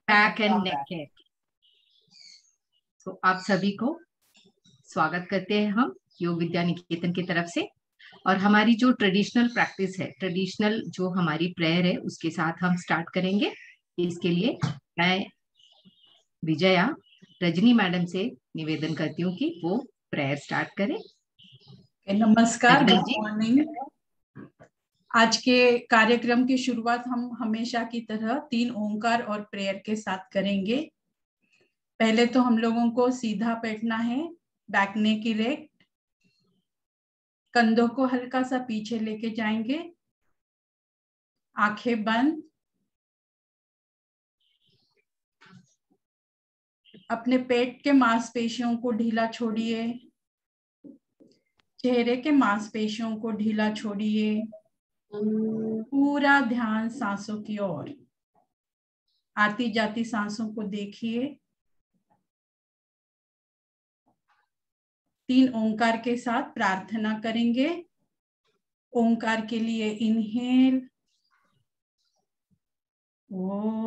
Back and neck care. तो आप सभी को स्वागत करते हैं हम योग विद्या निकेतन की तरफ से। और हमारी जो ट्रेडिशनल प्रैक्टिस है, ट्रेडिशनल जो हमारी प्रेयर है, उसके साथ हम स्टार्ट करेंगे। इसके लिए मैं विजया रजनी मैडम से निवेदन करती हूँ कि वो प्रेयर स्टार्ट करें। नमस्कार, रजनी गुड जी। मॉर्निंग। आज के कार्यक्रम की शुरुआत हम हमेशा की तरह 3 ओंकार और प्रेयर के साथ करेंगे। पहले तो हम लोगों को सीधा बैठना है, बैक नेक इरेक्ट, कंधों को हल्का सा पीछे लेके जाएंगे, आंखें बंद। अपने पेट के मांसपेशियों को ढीला छोड़िए, चेहरे के मांसपेशियों को ढीला छोड़िए, पूरा ध्यान सांसों की ओर। आती जाती सांसों को देखिए। 3 ओंकार के साथ प्रार्थना करेंगे। ओंकार के लिए इनहेल, ओम,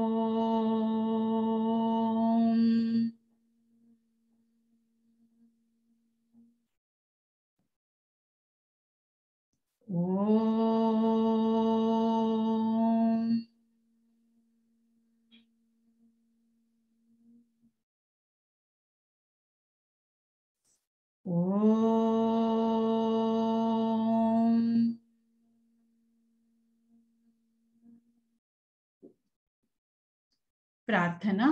ओम, ओम। प्रार्थना।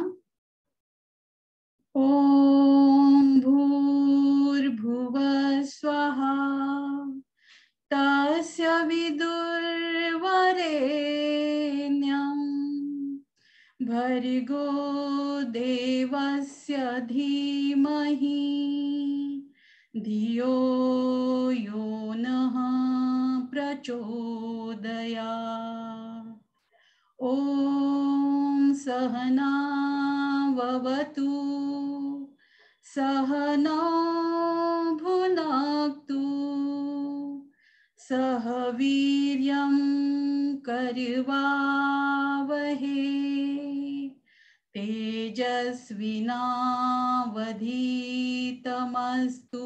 ओम भूर्भुवः स्वः तस्य विदुर्वरेण्यं भर्गो देवस्य धीमहि धियो यो नः प्रचोदयात्। ओम सहना भवतु, सहनौ भुनक्तु, सह वीर्यं करवावहै, तेजस्विनावधीतमस्तु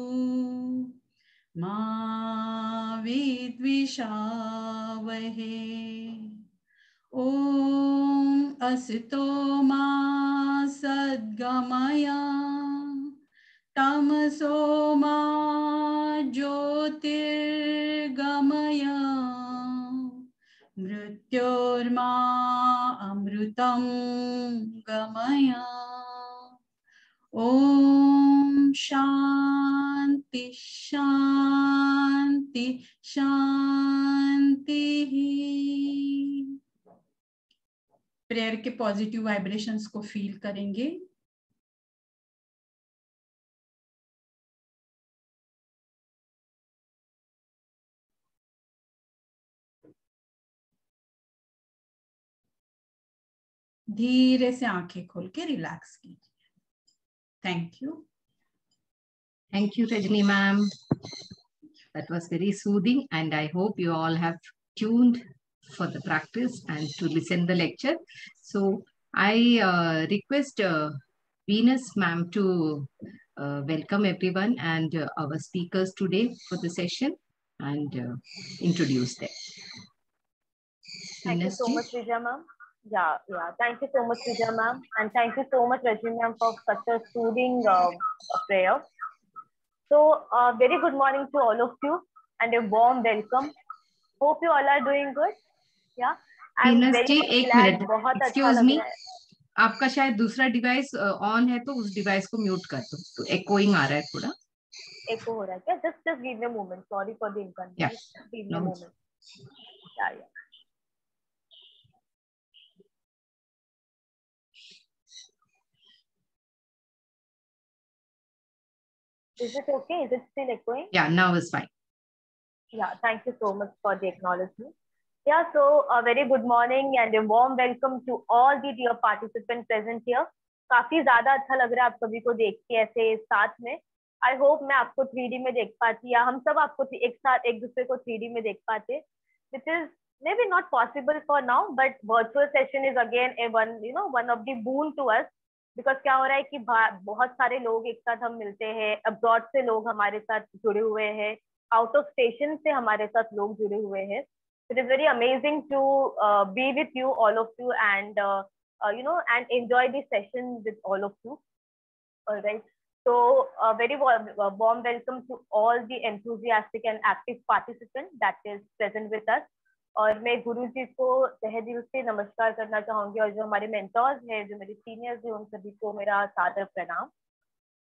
मा विद्विषावहै। ओम असतो मा सद्गमय, तमसो मा ज्योतिर्गमय, मृत्योर्मा अमृतं गमय। ओम शांति शांति शांति। प्रेयर के पॉजिटिव वाइब्रेशंस को फील करेंगे। धीरे से आंखें खोल के रिलैक्स कीजिए। Thank you. Thank you, Rajni ma'am. That was very soothing, and I hope you all have tuned for the practice and to listen the lecture. So I request Venus ma'am to welcome everyone and our speakers today for the session and introduce them. Thank you so much, Vijaya ma'am. Yeah. Thank you so much, Vijaya ma'am, and thank you so much, Rajni ma'am, for such a soothing prayer. So, very good morning to all of you, and a warm welcome. Hope you all are doing good. Yeah. I'm Venus very जी, एक glad. Minute, बहुत अच्छा excuse लग मी, रहा है। आपका शायद दूसरा device on है, तो उस डिवाइस को म्यूट कर दो, तो एकोइंग आ रहा है थोड़ा। एको हो रहा है क्या? Just give me a moment. Sorry for the inconvenience. Give me a moment. Yeah. Is it okay? Is it still echoing? Yeah, now it's fine. Yeah, thank you so much for the acknowledgement. Yeah, so a very good morning and a warm welcome to all the dear participants present here. काफी ज्यादा अच्छा लग रहा है आप सभी को देख के ऐसे साथ में। आई होप मैं आपको 3D में देख पाती, या हम सब आपको एक साथ एक दूसरे को 3D में देख पाते, which is maybe not possible for now, but virtual session is again a one of the boon to us, because क्या हो रहा है कि बहुत सारे लोग एक साथ हम मिलते हैं, अब्रॉड से लोग हमारे साथ जुड़े हुए हैं, आउट ऑफ स्टेशन से हमारे साथ लोग जुड़े हुए हैं. It is very amazing to be with you, all of you, and and enjoy this session with all of you. All right. So very warm welcome to all the enthusiastic and active participants that is present with us. और मैं गुरु जी को तहे दिल से नमस्कार करना चाहूंगी, और जो हमारे मेंटोर्स हैं, जो मेरे सीनियर्स हैं, उन सभी को मेरा सादर प्रणाम.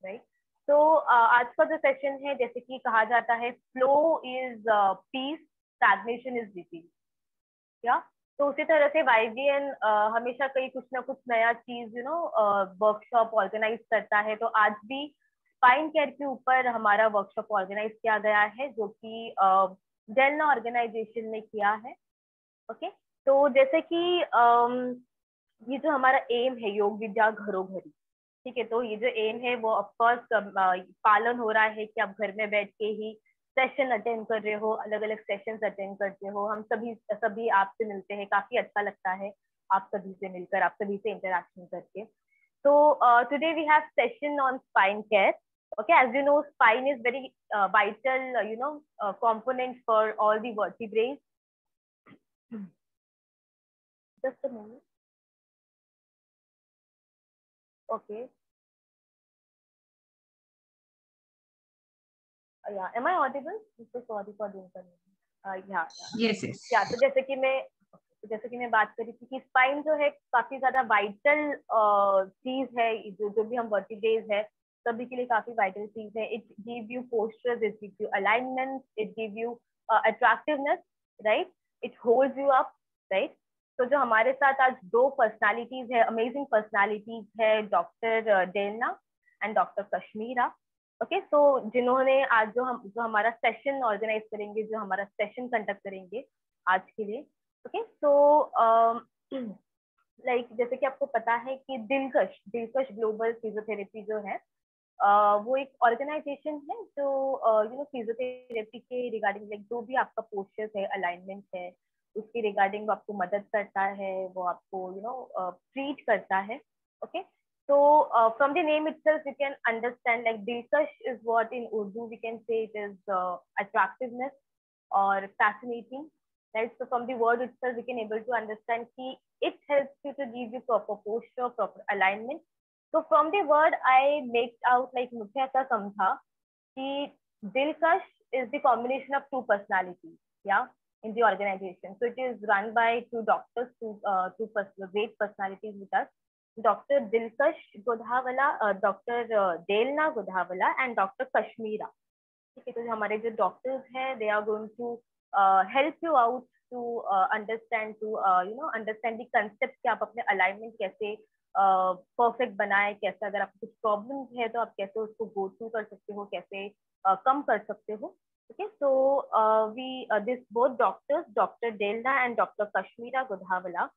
राइट. तो आज का जो सेशन है, जैसे कि कहा जाता है, flow is peace, stagnation is disease. क्या? तो उसी तरह से YGN हमेशा कहीं कुछ ना कुछ नया चीज वर्कशॉप ऑर्गेनाइज करता है. तो आज भी स्पाइन केयर के ऊपर हमारा वर्कशॉप ऑर्गेनाइज किया गया है, जो कि डेलना ऑर्गेनाइजेशन ने किया है. ओके. तो जैसे कि ये जो हमारा एम है, योग विद्या घरों घरी, ठीक है. तो ये जो एम है वो ऑफकोर्स पालन हो रहा है कि आप घर में बैठ के ही सेशन अटेंड कर रहे हो, अलग अलग सेशंस अटेंड करते हो. हम सभी आपसे मिलते हैं, काफी अच्छा लगता है आप सभी से मिलकर, आप सभी से इंटरेक्शन करके. तो today we have session on spine care. Okay, as you know, spine is very vital, component for all the vertebrae. Just a moment. Okay. Yeah, am I audible? So sorry for the inconvenience. Yeah. Yes. Yeah, तो जैसे कि मैं बात करी थी कि spine जो है काफी ज्यादा वाइटल चीज है, जो भी हम वर्टिब्रेज है सभी के लिए काफी वाइटल चीज है. It give you postures, it give you alignment, it give you attractiveness, right. It holds you up, right. तो जो हमारे साथ आज दो पर्सनालिटीज है, अमेजिंग पर्सनालिटीज है, doctor Delna and doctor Kashmira. Okay. तो जिन्होंने आज जो हमारा सेशन ऑर्गेनाइज करेंगे, जो हमारा सेशन कंडक्ट करेंगे आज के लिए. ओके. तो लाइक जैसे कि आपको पता है कि दिलकश ग्लोबल फिजियोथेरेपी जो है, वो एक ऑर्गेनाइजेशन है जो फिजियोथेरेपी के रिगार्डिंग, लाइक जो भी आपका पोस्चर्स है, अलाइनमेंट है, उसके रिगार्डिंग वो आपको मदद करता है, वो आपको ट्रीट करता है. Okay. So from the name itself, you can understand like dilkash is what in Urdu we can say it is attractiveness or fascinating, right? So from the word itself, we can able to understand that it helps you to give you proper posture, proper alignment. So from the word, I make out like मुझे ऐसा समझा कि dilkash is the combination of two personalities, yeah, in the organization. So it is run by two doctors, two great personalities with us. Dr. Dilkash Godhawala, Dr. Delna Godhawala, and Dr. Kashmira. ठीक है. तो हमारे जो doctors हैं, they are going to help you out to understand the concept कि आप अपने alignment कैसे परफेक्ट बनाए, कैसे अगर आपको कुछ प्रॉब्लम्स है तो आप कैसे उसको गो थ्रू कर सकते हो, कैसे कम कर सकते हो. Okay, so this both doctors, Dr. Delna and Dr. Kashmira Godhawala,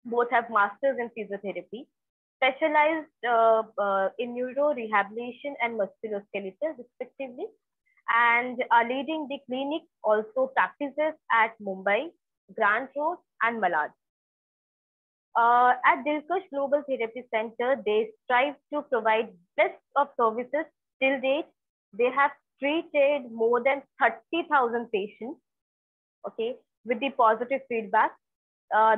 both have masters in physiotherapy, specialized in neuro rehabilitation and musculoskeletal respectively, and are leading the clinic, also practices at Mumbai, Grant Road and Malad. At Dilkash Global Therapy Center, they strive to provide best of services. Till date, they have treated more than 30,000 patients, okay, with the positive feedback.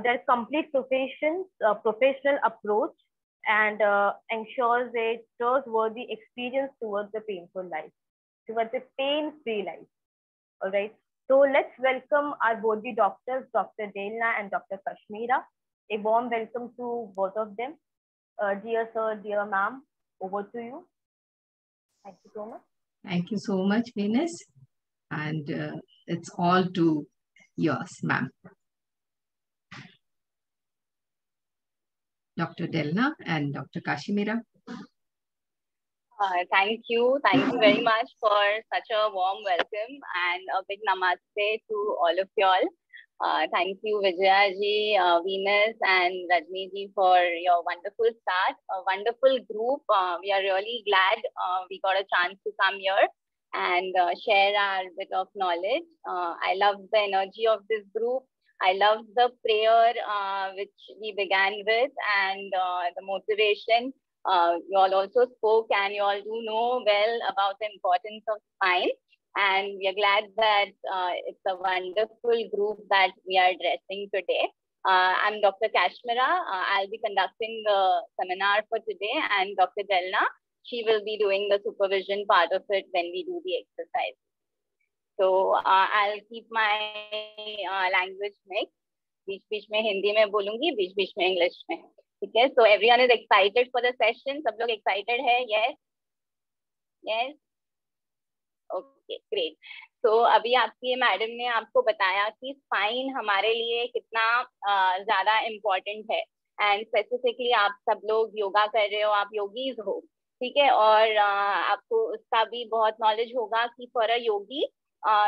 Their complete professional approach and ensures a trustworthy experience towards the painful life, towards a pain-free life. All right. So let's welcome our both the doctors, Dr. Delna and Dr. Kashmira. A warm welcome to both of them. Dear sir, dear ma'am, over to you. Thank you so much. Thank you so much, Venus. And it's all to yours, ma'am. Dr. Delna and Dr. Kashmira. Thank you very much for such a warm welcome, and a big namaste to all of y'all. Thank you, Vijaya ji, Venus and Rajni ji for your wonderful start, a wonderful group. We are really glad we got a chance to come here and share our bit of knowledge. I love the energy of this group. I love the prayer which we began with, and the motivation. You all also spoke, and you all do know well about the importance of spine. And we are glad that it's a wonderful group that we are addressing today. I'm Dr. Kashmira. I'll be conducting the seminar for today, and Dr. Jalna, she will be doing the supervision part of it when we do the exercise. So I'll keep my language mixed. बीच में हिंदी में बोलूंगी, बीच में English में, ठीक है? So everyone is excited for the session. सब लोग excited है? Yes, yes. Okay, great. So अभी आपकी मैडम ने आपको बताया कि स्पाइन हमारे लिए कितना ज्यादा इम्पोर्टेंट है, एंड स्पेसिफिकली आप सब लोग योगा कर रहे हो, आप योगीज हो, ठीक है? और आपको उसका भी बहुत नॉलेज होगा कि for a Yogi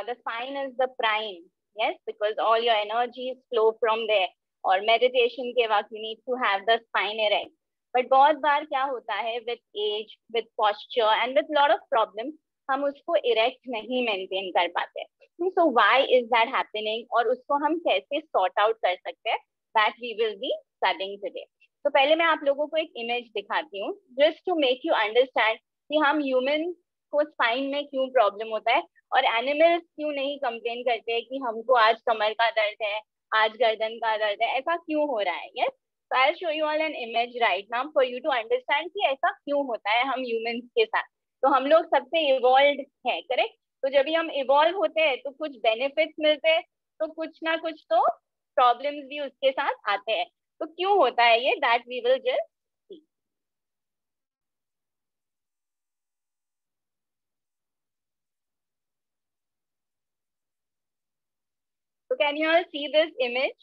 the spine is the prime, yes, because all your energies flow from there. और meditation के वक्त you need to have the spine erect. But बहुत बार क्या होता है with age, with posture and with lot of problems, हम उसको erect नहीं maintain कर पाते. So why is that happening? और उसको हम कैसे sort out कर सकते हैं? That we will be studying today. तो पहले मैं आप लोगों को एक image दिखाती हूँ, just to make you understand कि हम humans को spine में क्यों problem होता है, और एनिमल्स क्यों नहीं कंप्लेन करते हैं कि हमको आज कमर का दर्द है, आज गर्दन का दर्द है, ऐसा क्यों हो रहा है? Yes, so I will show you all an image right now for you to understand कि ऐसा क्यों होता है हम ह्यूमंस के साथ. तो हम लोग सबसे इवॉल्व्ड है, करेक्ट? तो जब भी हम इवॉल्व होते हैं तो कुछ बेनिफिट्स मिलते हैं, तो कुछ ना कुछ तो प्रॉब्लम्स भी उसके साथ आते हैं. तो क्यों होता है ये, that we will just. So can you all see this image?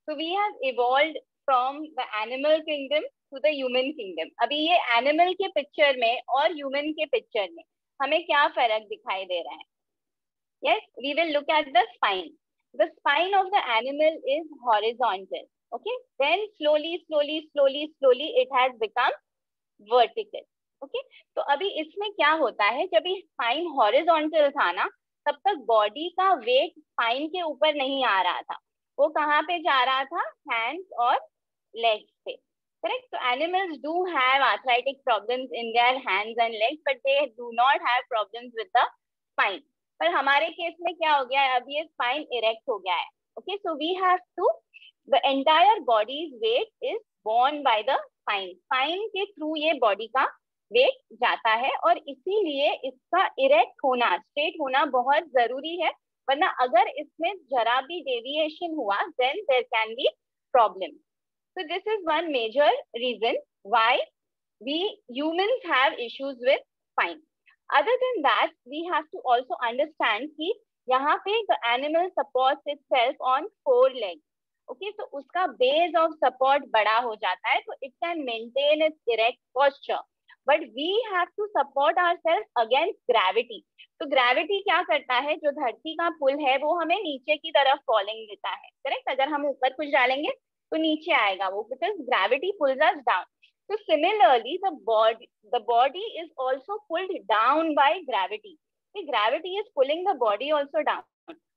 So we have evolved from the animal kingdom to the human kingdom. अभी ये animal के picture में और human के picture में हमें क्या फर्क दिखाई दे रहा है? Yes, we will look at the spine. The spine of the animal is horizontal. Okay, then slowly it has become vertical. Okay, तो अभी इसमें क्या होता है, जब ये spine horizontal था ना, तब तक बॉडी का वेट स्पाइन के ऊपर नहीं आ रहा था. वो कहाँ पे जा रहा था? हैंड्स और लेग्स पे, करेक्ट? तो animals do have arthritic problems in their hands and legs, but they do not have problems with the spine. पर हमारे केस में क्या हो गया है, अब ये स्पाइन इरेक्ट हो गया है. Okay, so we have to, the entire body's weight is borne by the spine. Spine के थ्रू ये बॉडी का वेट जाता है, और इसीलिए इसका इरेक्ट होना, स्ट्रेट होना बहुत जरूरी है, वरना अगर इसमें जरा भी डेविएशन हुआ then there can be problem. So this is one major reason why we humans have issues with spine. Other than that we have to also understand कि यहाँ पे the animal supports itself on 4 legs. Okay, तो उसका base of support बड़ा हो जाता है, तो it can maintain its erect posture. But we have to support ourselves against gravity. तो ग्रेविटी क्या करता है, जो धरती का पुल है वो हमें नीचे की तरफ फॉलिंग देता है, करेक्ट? अगर हम ऊपर कुछ डालेंगे तो नीचे आएगा वो, because gravity pulls us down. So similarly the body is also pulled down by gravity. The gravity is pulling the body also down.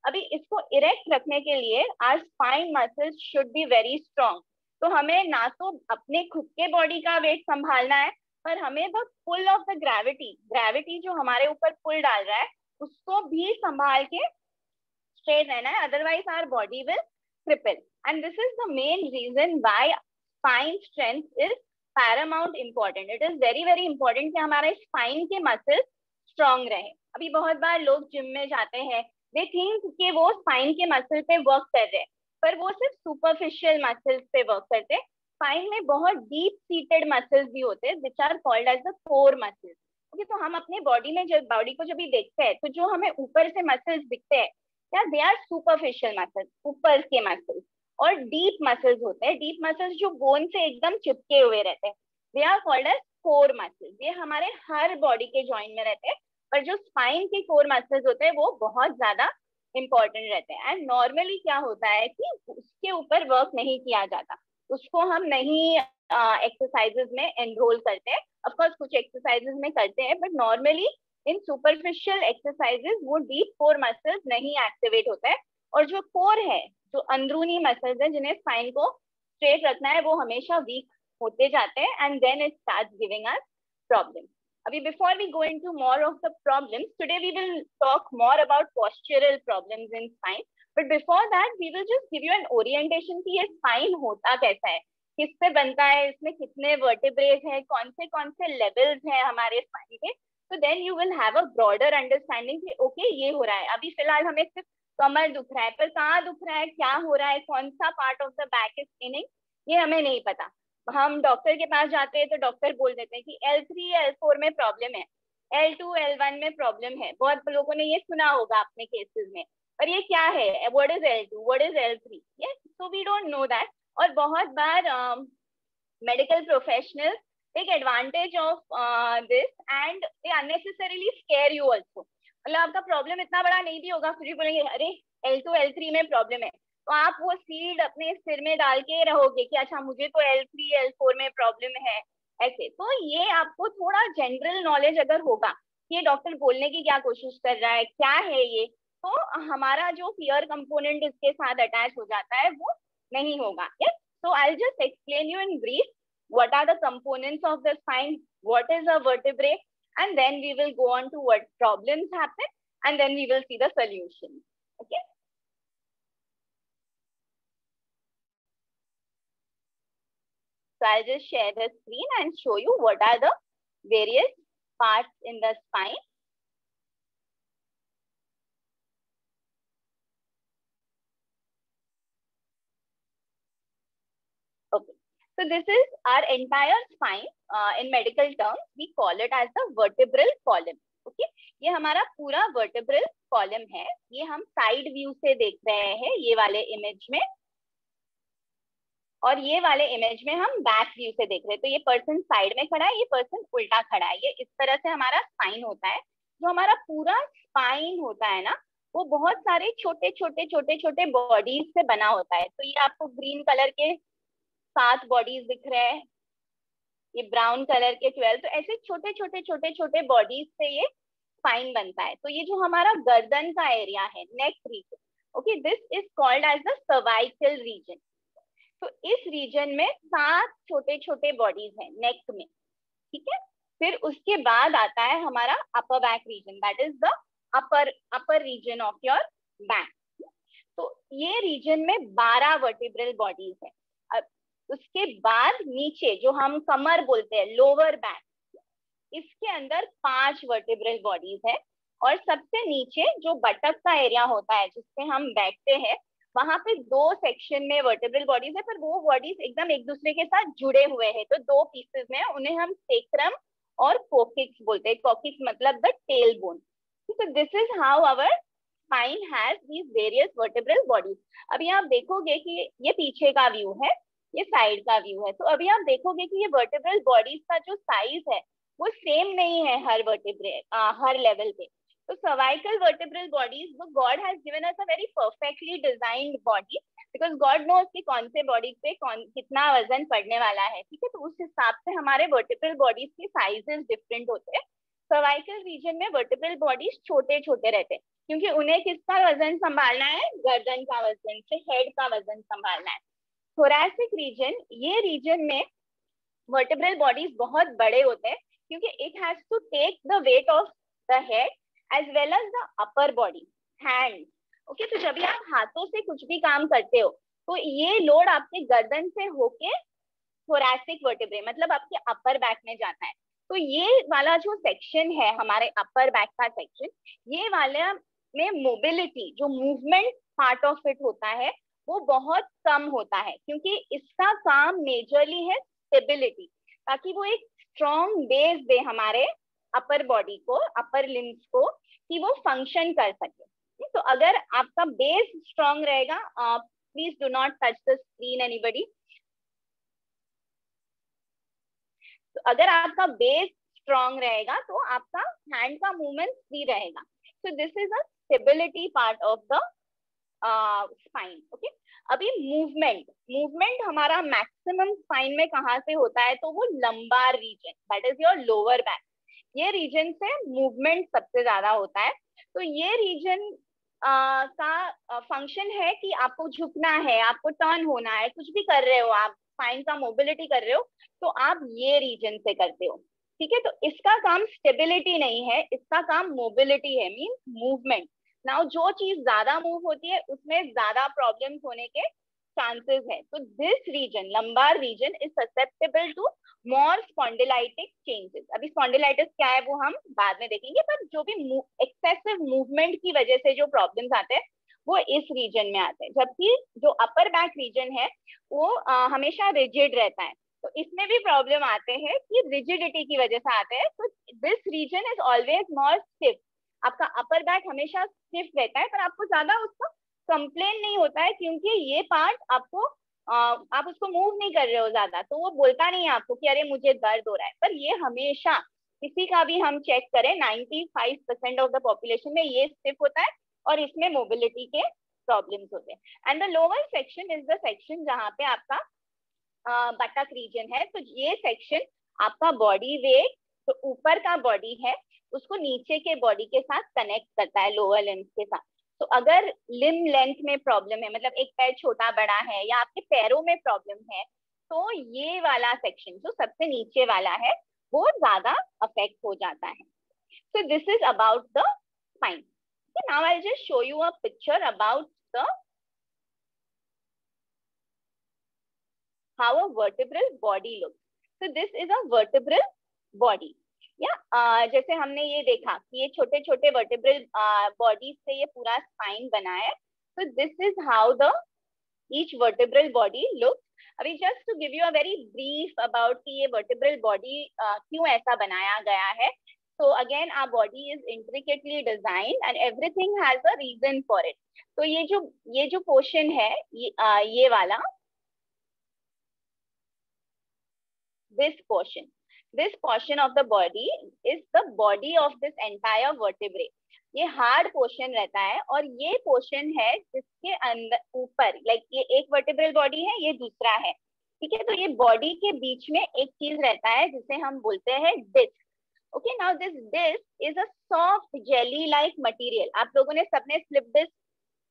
अभी इसको इरेक्ट रखने के लिए our spine muscles should be very strong. तो हमें ना तो अपने खुद के बॉडी का वेट संभालना है, पर हमें the pull of the gravity जो हमारे ऊपर पुल डाल रहा है उसको भी संभाल के स्ट्रेट रहना है, otherwise our body will cripple. And this is the main reason why spine strength is paramount important. It is very very important कि हमारे स्पाइन के मसल्स स्ट्रॉन्ग रहे. अभी बहुत बार लोग जिम में जाते हैं, दे थिंक कि वो स्पाइन के मसल पे वर्क कर रहे हैं, पर वो सिर्फ सुपरफिशियल मसल्स पे वर्क करते हैं. स्पाइन में बहुत डीप सीटेड मसल्स भी होते हैं which are called as the core muscles. Okay, तो हम अपने बॉडी में जब बॉडी को जब भी देखते हैं तो जो हमें ऊपर से मसल्स दिखते हैं क्या, दे आर सुपरफिशियल मसल्स, ऊपर के मसल्स. और डीप मसल्स होते हैं, डीप मसल्स जो बोन से एकदम चिपके हुए रहते हैं, they are called as core muscles. ये हमारे हर बॉडी के जॉइंट में रहते हैं, पर जो स्पाइन के कोर मसल्स होते हैं वो बहुत ज्यादा इंपॉर्टेंट रहते हैं. एंड नॉर्मली क्या होता है कि उसके ऊपर वर्क नहीं किया जाता, उसको हम नहीं एक्सरसाइजेज में एनरोल करते हैं. ऑफकोर्स कुछ एक्सरसाइजेज में करते हैं, but normally in superficial exercises वो डीप कोर मसल्स नहीं एक्टिवेट होता है. और जो कोर है, जो अंदरूनी मसल्स हैं जिन्हें स्पाइन को स्ट्रेट रखना है वो हमेशा वीक होते जाते हैं and then it starts giving us problem. Abhi, before we go into more of the problems, today we will talk more about postural problems in spine. But before that, we will just give you an orientation कि ये spine होता कैसा है, किससे बनता है, इसमें कितने vertebrae हैं, कौन से levels हैं हमारे spine के. So then you will have a broader understanding कि okay ये हो रहा है. अभी फिलहाल हमें सिर्फ कमर दुख रहा है, पर कहाँ दुख रहा है, क्या हो रहा है, कौन सा part of the back is paining, ये हमें नहीं पता. हम डॉक्टर के पास जाते हैं तो डॉक्टर बोल देते हैं कि L3 L4 में प्रॉब्लम है, L2 L1 में प्रॉब्लम है. बहुत लोगों ने ये सुना होगा अपने केसेस में, पर ये क्या है, what is L2, what is L3, yes, so we don't know that. और बहुत बार medical professionals take advantage of this and they unnecessarily scare you also. मतलब आपका प्रॉब्लम इतना बड़ा नहीं भी होगा, फिर भी बोलेंगे अरे L2 L3 में प्रॉब्लम है, तो आप वो सीड अपने सिर में डाल के रहोगे कि अच्छा मुझे तो L3 L4 में प्रॉब्लम है ऐसे. तो ये आपको थोड़ा जनरल नॉलेज अगर होगा कि ये डॉक्टर बोलने की क्या कोशिश कर रहा है, क्या है ये, तो हमारा जो फियर कंपोनेंट इसके साथ अटैच हो जाता है वो नहीं होगा. Yes, so I will just explain you in brief what are the components of the spine, what is a vertebrae, and then we will go on to what problems happen and then we will see the solution. Okay, so I'll just share the screen and show you what are the various parts in the spine. Okay, so this is our entire spine. In medical terms, we call it as the vertebral column. Okay, ये हमारा पूरा vertebral column है. ये हम side view से देख रहे हैं ये वाले image में, और ये वाले इमेज में हम बैक व्यू से देख रहे हैं. तो ये पर्सन साइड में खड़ा है, ये पर्सन उल्टा खड़ा है. ये इस तरह से हमारा स्पाइन होता है. जो हमारा पूरा स्पाइन होता है ना, वो बहुत सारे छोटे छोटे छोटे छोटे बॉडीज से बना होता है. तो ये आपको ग्रीन कलर के 7 बॉडीज दिख रहे हैं, ये ब्राउन कलर के 12. तो ऐसे छोटे छोटे छोटे छोटे बॉडीज से ये स्पाइन बनता है. तो ये जो हमारा गर्दन का एरिया है, neck region, okay, this is called as the cervical region. तो इस रीजन में 7 छोटे छोटे बॉडीज हैं नेक में, ठीक है. फिर उसके बाद आता है हमारा upper back region, that is the upper region of your back. तो ये रीजन में 12 वर्टिब्रल बॉडीज है. अब उसके बाद नीचे जो हम कमर बोलते हैं, लोअर बैक, इसके अंदर 5 वर्टिब्रल बॉडीज है. और सबसे नीचे जो बटक का एरिया होता है जिससे हम बैठते हैं, वहां पे 2 सेक्शन में वर्टिब्रल बॉडीज है, पर वो बॉडीज एकदम एक दूसरे के साथ जुड़े हुए हैं. तो 2 पीसेस में, उन्हें हम सेक्रम और कोकिक्स बोलते हैं. कोकिक्स मतलब the tail bone. So this is how our spine has these various vertebral bodies. अभी आप देखोगे कि ये पीछे का व्यू है, ये साइड का व्यू है. तो अभी आप देखोगे कि ये वर्टिब्रल बॉडीज का जो साइज है वो सेम नहीं है हर वर्टिब्रे हर लेवल पे. So cervical vertebral bodies, God has given us a very perfectly designed body because God knows कि कौन से बॉडी पे कितना वजन पड़ने वाला है, ठीक है. तो उस हिसाब से हमारे vertebral bodies के साइजेस डिफरेंट होते हैं. सर्वाइकल रीजन में वर्टिब्रल बॉडीज छोटे छोटे रहते हैं क्योंकि उन्हें किसका वजन संभालना है, गर्दन का वजन से हेड का वजन संभालना है. थोरैसिक रीजन, ये रीजन में वर्टिब्रल बॉडीज बहुत बड़े होते हैं क्योंकि it has to take the weight of the head as well as the upper body, hands. Okay, तो जब भी आप हाथों से कुछ भी काम करते हो तो ये लोड आपके गर्दन से होके थोरैसिक वर्टिब्रे मतलब आपके अपर बैक में जाता है. तो ये वाला जो सेक्शन है हमारे अपर बैक का सेक्शन, ये वाले में मोबिलिटी, जो मूवमेंट पार्ट ऑफ इट होता है, वो बहुत कम होता है क्योंकि इसका काम मेजरली है स्टेबिलिटी, ताकि वो एक स्ट्रॉन्ग बेस दे हमारे अपर बॉडी को, अपर लिम्स को, कि वो फंक्शन कर सके. तो अगर आपका बेस स्ट्रॉन्ग रहेगा, please do not touch the screen anybody. तो अगर आपका बेस स्ट्रॉन्ग रहेगा तो आपका हैंड का मूवमेंट फ्री रहेगा. So this is a stability part of the spine. Okay, अभी मूवमेंट हमारा मैक्सिमम स्पाइन में कहाँ से होता है, तो वो lumbar region, that is your lower back. ये रीजन से मूवमेंट सबसे ज्यादा होता है. तो ये रीजन का फंक्शन है कि आपको झुकना है, आपको टर्न होना है, कुछ भी कर रहे हो आप, स्पाइन का मोबिलिटी कर रहे हो, तो आप ये रीजन से करते हो, ठीक है। तो इसका काम स्टेबिलिटी नहीं है, इसका काम मोबिलिटी है, मीन मूवमेंट। नाउ जो चीज ज्यादा मूव होती है उसमें ज्यादा प्रॉब्लम्स होने के चांसेस है। तो this region, lumbar region, is susceptible to more spondylitic changes. अभी स्पॉन्डिलाइटिस क्या है वो हम बाद में देखेंगे, पर जो भी एक्सेसिव मूवमेंट की वजह से जो प्रॉब्लम्स आते हैं वो इस रीजन में आते हैं, जबकि जो अपर बैक रीजन है वो हमेशा रिजिड रहता है। तो इसमें भी प्रॉब्लम आते हैं कि रिजिडिटी की वजह से आते हैं। तो this region is always more stiff. आपका अपर बैक हमेशा स्टिफ रहता है, पर आपको ज्यादा उसका कंप्लेन नहीं होता है, क्योंकि ये पार्ट आपको आप उसको मूव नहीं कर रहे हो ज्यादा, तो वो बोलता नहीं है आपको कि अरे मुझे दर्द हो रहा है। पर ये हमेशा, किसी का भी हम चेक करें, 95% ऑफ द पॉपुलेशन में ये स्टिफ होता है और इसमें मोबिलिटी के प्रॉब्लम्स होते हैं। And the lower section is the section जहाँ पे आपका बटक रीजन है। तो ये सेक्शन आपका बॉडी वेट, जो ऊपर का बॉडी है उसको नीचे के बॉडी के साथ कनेक्ट करता है, लोअर लिम्स के साथ। तो अगर लिम्ब लेंथ में प्रॉब्लम है, मतलब एक पैर छोटा बड़ा है या आपके पैरों में प्रॉब्लम है, तो ये वाला सेक्शन जो सबसे नीचे वाला है वो ज्यादा अफेक्ट हो जाता है। So this is about the spine. Now I just show you a picture about the how a vertebral body looks. So this is a vertebral body. या जैसे हमने ये देखा कि ये छोटे छोटे वर्टिब्रल बॉडीज से ये पूरा स्पाइन बना है। तो this is how the each vertebral body looks. अभी just to give you a very brief about कि ये वर्टिब्रल बॉडी क्यों ऐसा बनाया गया है। So again, our body is intricately designed and everything has a reason for it. तो ये जो पोर्शन है, ये वाला, this portion of the body is the body of this entire vertebrae. ये हार्ड पोर्शन रहता है और ये पोर्शन है जिसके अंदर ऊपर, लाइक ये एक वर्टिब्रल बॉडी है, ये दूसरा है, ठीक है। तो ये बॉडी के बीच में एक चीज रहता है जिसे हम बोलते हैं disc. Okay, now this disc is a soft jelly like material. आप लोगों ने सबने slip disc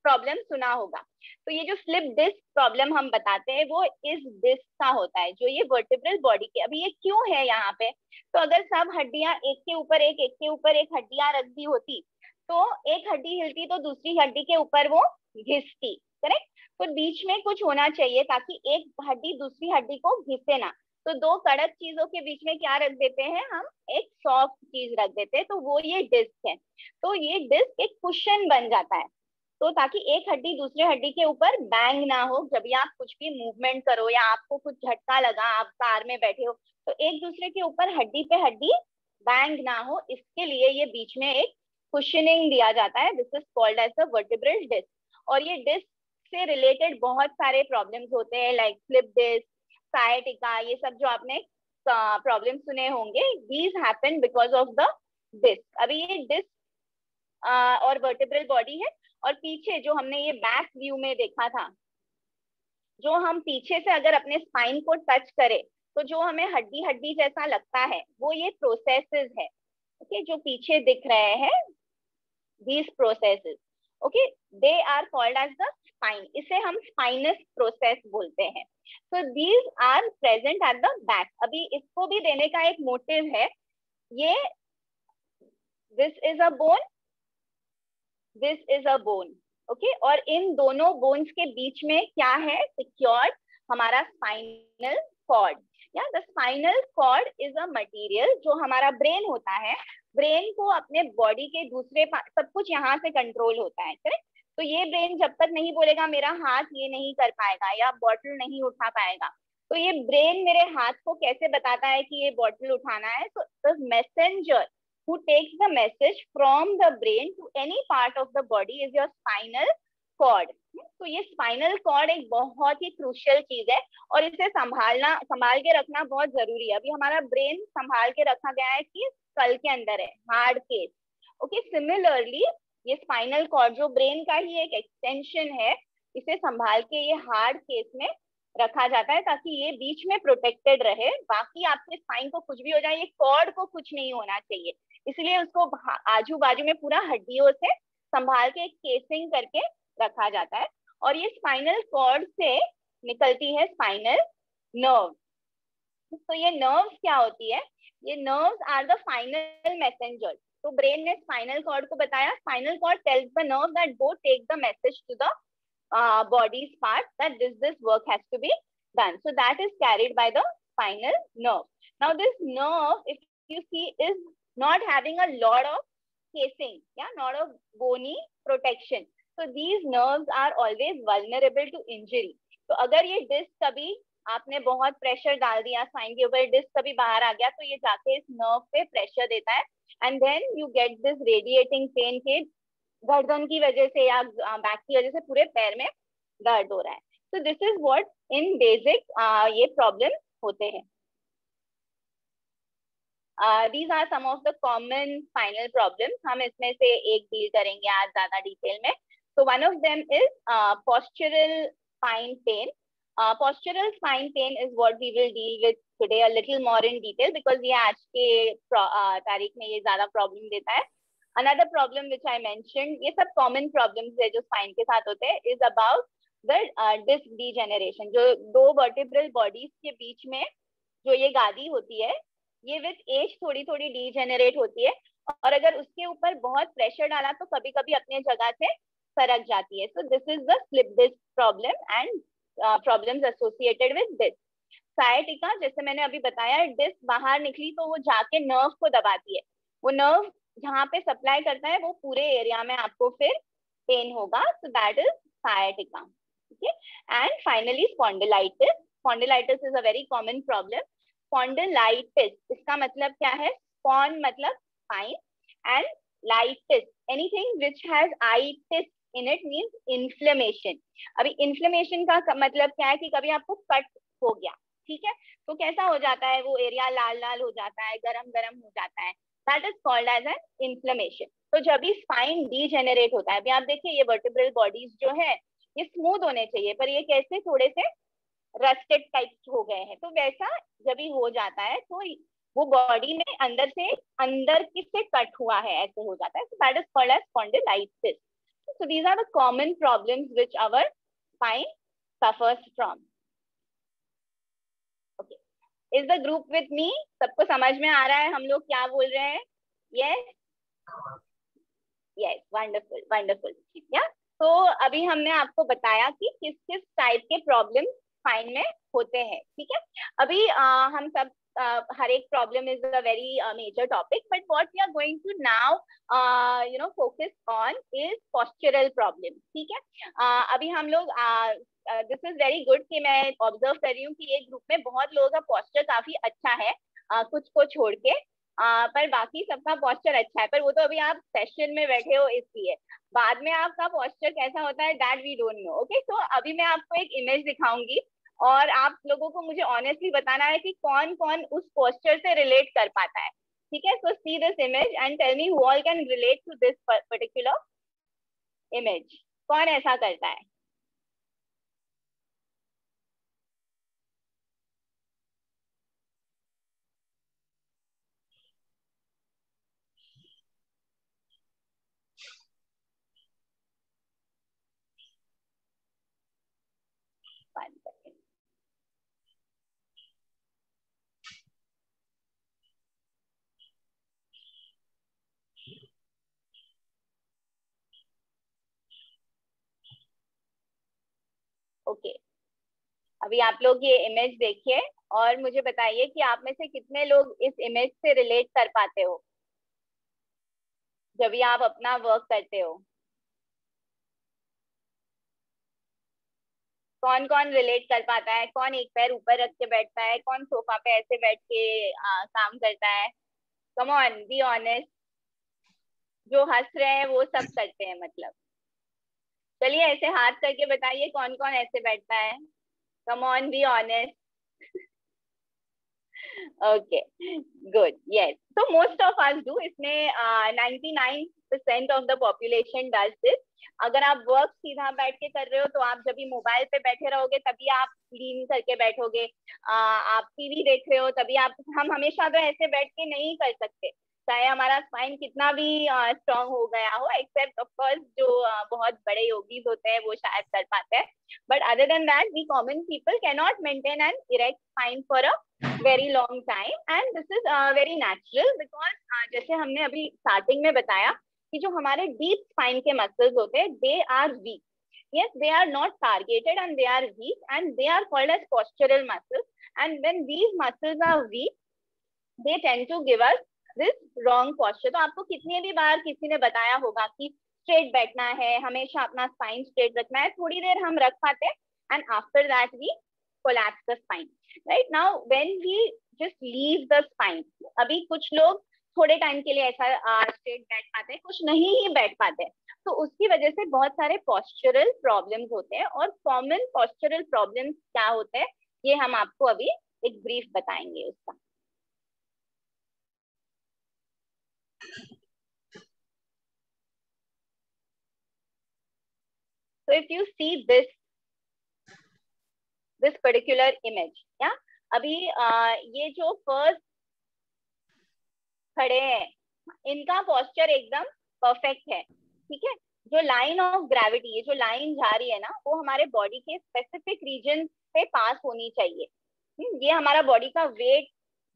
प्रॉब्लम सुना होगा। तो ये जो स्लिप डिस्क प्रॉब्लम हम बताते हैं वो इस डिस्क का होता है, जो ये वर्टिब्रल बॉडी के। अभी ये क्यों है यहाँ पे, तो अगर सब हड्डियां एक के ऊपर एक हड्डियां रख दी होती, तो एक हड्डी हिलती तो दूसरी हड्डी के ऊपर वो घिसती, करेक्ट। तो बीच में कुछ होना चाहिए ताकि एक हड्डी दूसरी हड्डी को घिसे ना। तो दो कड़क चीजों के बीच में क्या रख देते हैं हम, एक सॉफ्ट चीज रख देते हैं, तो वो ये डिस्क है। तो ये डिस्क एक कुशन बन जाता है, तो ताकि एक हड्डी दूसरे हड्डी के ऊपर बैंग ना हो। जब भी आप कुछ भी मूवमेंट करो या आपको कुछ झटका लगा, आप कार में बैठे हो, तो एक दूसरे के ऊपर हड्डी पे हड्डी बैंग ना हो, इसके लिए ये बीच में एक कुशनिंग दिया जाता है। This is called as the vertebral disc. और ये डिस्क से रिलेटेड बहुत सारे प्रॉब्लम्स होते हैं, लाइक स्लिप डिस्क, सायटिका, ये सब जो आपने प्रॉब्लम सुने होंगे, these happen because of the disc. अभी ये डिस्क और वर्टिब्रल बॉडी है, और पीछे जो हमने ये बैक व्यू में देखा था, जो हम पीछे से अगर अपने स्पाइन को टच करें तो जो हमें हड्डी हड्डी जैसा लगता है वो ये प्रोसेसेस है, ओके, जो पीछे दिख रहे हैं, these processes, okay, they are called as the spine. इसे हम spinous process बोलते हैं। So these are present at the back. अभी इसको भी देने का एक मोटिव है, ये this is a bone, this is a bone, okay, और इन दोनों बोन्स के बीच में क्या है, secured हमारा spinal cord. या the spinal cord is a material, जो हमारा ब्रेन होता है, ब्रेन को अपने बॉडी के दूसरे सब कुछ यहाँ से कंट्रोल होता है, करेक्ट। तो ये ब्रेन जब तक नहीं बोलेगा मेरा हाथ ये नहीं कर पाएगा या बॉटल नहीं उठा पाएगा, तो ये ब्रेन मेरे हाथ को कैसे बताता है कि ये बॉटल उठाना है। तो the messenger who takes the message from the brain to any part of the body is your spinal cord. तो ये स्पाइनल कॉर्ड एक बहुत ही क्रूशियल चीज है और इसे संभाल के रखना बहुत जरूरी है। अभी हमारा ब्रेन संभाल के रखा गया है कि स्कल के अंदर है, हार्ड केस, ओके। सिमिलरली ये स्पाइनल कॉर्ड जो ब्रेन का ही एक एक्सटेंशन है, इसे संभाल के ये हार्ड केस में रखा जाता है ताकि ये बीच में प्रोटेक्टेड रहे। बाकी आपके स्पाइन को कुछ भी हो जाए, ये कॉर्ड को कुछ नहीं होना चाहिए, इसलिए उसको आजू बाजू में पूरा हड्डियों से संभाल के एक केसिंग करके रखा जाता है, और ये स्पाइनल कॉर्ड से निकलती है स्पाइनल नर्व। तो ये नर्व्स क्या होती है, ये nerves are the final messenger. तो ब्रेन ने स्पाइनल कॉर्ड को बताया, spinal cord tells the nerve that go take the message to the body's part that this work has to be done. So that is carried by the spinal nerve. Now this nerve, if you see, is not having a lot of casing, yeah, not of bony protection. So these nerves are always vulnerable to injury. तो अगर ये disc कभी आपने बहुत pressure डाल दिया spine के ऊपर, डिस्क कभी बाहर आ गया, तो ये जाके इस नर्व पे प्रेशर देता है, and then you get this radiating pain के गर्दन की वजह से या बैक की वजह से पूरे पैर में दर्द हो रहा है। तो this is what in basic ये प्रॉब्लम होते हैं। These are some of the common spinal problems. हम इसमें से एक डील करेंगे आज ज्यादा डिटेल में। So one of them is postural spine pain. Postural spine pain is what we will deal with today a little more in detail because ये आज के तारीख में ये ज्यादा प्रॉब्लम देता है। Another problem which I mentioned, ये सब common problems है जो spine के साथ होते हैं, is about the disc degeneration. जो दो vertebral bodies के बीच में जो ये गादी होती है, ये विद एज थोड़ी थोड़ी डीजेनरेट होती है, और अगर उसके ऊपर बहुत प्रेशर डाला तो कभी कभी अपने जगह से सरक जाती है। So this is the slip disc problem and problems associated with disc. Sciatica, जैसे मैंने अभी बताया, डिस्क बाहर निकली तो वो जाके नर्व को दबाती है, वो नर्व जहाँ पे सप्लाई करता है वो पूरे एरिया में आपको फिर पेन होगा। So that is sciatica. Okay, and finally spondylitis. Spondylitis is a very common problem. Spondylitis, इसका मतलब क्या है? स्पॉन मतलब spine and litis, anything which has itis in it means inflammation. अभी इन्फ्लेमेशन का मतलब क्या है कि कभी आपको कट हो गया, ठीक है, तो कैसा हो जाता है, वो एरिया लाल लाल हो जाता है, गरम गरम हो जाता है, that is called as an inflammation. तो जब भी स्पाइन डीजेनरेट होता है, अभी आप देखिए ये वर्टिब्रल बॉडीज जो है ये स्मूथ होने चाहिए, पर ये कैसे थोड़े से रस्टेड टाइप हो गए हैं, तो वैसा जब भी हो जाता है तो वो बॉडी में अंदर से कट हुआ है, ऐसे हो जाता है। That is called as spondylitis. So these are the common problems which our spine suffers from. Okay, is the group with me? सबको समझ में आ रहा है हम लोग क्या बोल रहे हैं? Yes yes, wonderful wonderful. या तो अभी हमने आपको बताया कि किस किस टाइप के प्रॉब्लम स्पाइन में होते हैं, ठीक है। अभी हम सब हर एक problem is a very major topic, but what we are going to now focus on is postural problem, ठीक है। अभी हम लोग दिस इज वेरी गुड कि मैं ऑब्जर्व कर रही हूँ कि एक ग्रुप में बहुत लोगों का पोस्चर काफी अच्छा है, कुछ को छोड़ के, पर बाकी सबका पोस्चर अच्छा है, पर वो तो अभी आप सेशन में बैठे हो इसलिए, बाद में आपका पोस्चर कैसा होता है that we don't know. Okay, तो अभी मैं आपको एक इमेज दिखाऊंगी और आप लोगों को मुझे ऑनेस्टली बताना है कि कौन कौन उस पोस्चर से रिलेट कर पाता है, ठीक है। So see this image and tell me who all can relate to this particular image. कौन ऐसा करता है? ओके, अभी आप लोग ये इमेज देखिए और मुझे बताइए कि आप में से कितने लोग इस इमेज से रिलेट कर पाते हो जब भी आप अपना वर्क करते हो। कौन कौन रिलेट कर पाता है? कौन एक पैर ऊपर रख के बैठता है? कौन सोफा पे ऐसे बैठ के काम करता है? Come on, be honest. जो हंस रहे हैं वो सब करते हैं मतलब। चलिए ऐसे हाथ करके बताइए कौन कौन ऐसे बैठता है। Come on, be honest. Okay, good, yes. तो मोस्ट ऑफ अस डू, इसमें 99% of the population does this. अगर आप वर्क सीधा बैठ के कर रहे हो तो आप जब भी मोबाइल पे बैठे रहोगे तभी आप लीन करके बैठोगे, आप टीवी देख रहे हो तभी आप, हम हमेशा तो ऐसे बैठ के नहीं कर सकते, चाहे हमारा स्पाइन कितना भी स्ट्रांग हो गया हो, एक्सेप्ट ऑफ कोर्स जो बहुत बड़े योगीज होते हैं वो शायद कर पाते हैं, but other than that we common people can not maintain an erect spine for a very long time, and this is very natural because जैसे हमने अभी स्टार्टिंग में बताया कि जो हमारे डीप स्पाइन के मसल्स होते हैं they are weak. Yes, they are not targeted and they are weak and they are called as postural muscles. And when these muscles are weak, they tend to give us this wrong posture. तो आपको कितनी भी बार किसी ने बताया होगा कि straight बैठना है, हमेशा अपना स्पाइन स्ट्रेट रखना है, थोड़ी देर हम रख पाते हैं and after that we collapse the spine. Right now, when we just leave the spine, अभी कुछ लोग थोड़े टाइम के लिए ऐसा स्ट्रेट बैठ पाते हैं, कुछ नहीं ही बैठ पाते हैं, तो उसकी वजह से बहुत सारे पोस्चरल प्रॉब्लम्स होते हैं. और कॉमन पोस्चरल प्रॉब्लम्स क्या होते हैं ये हम आपको अभी एक ब्रीफ बताएंगे उसका. So if you see this particular image, या अभी ये जो फर्स्ट खड़े हैं इनका पोस्चर एकदम परफेक्ट है, ठीक है. जो लाइन ऑफ ग्रेविटी, ये जो लाइन जा रही है ना, वो हमारे बॉडी के स्पेसिफिक रीजन से पास होनी चाहिए. ये हमारा बॉडी का वेट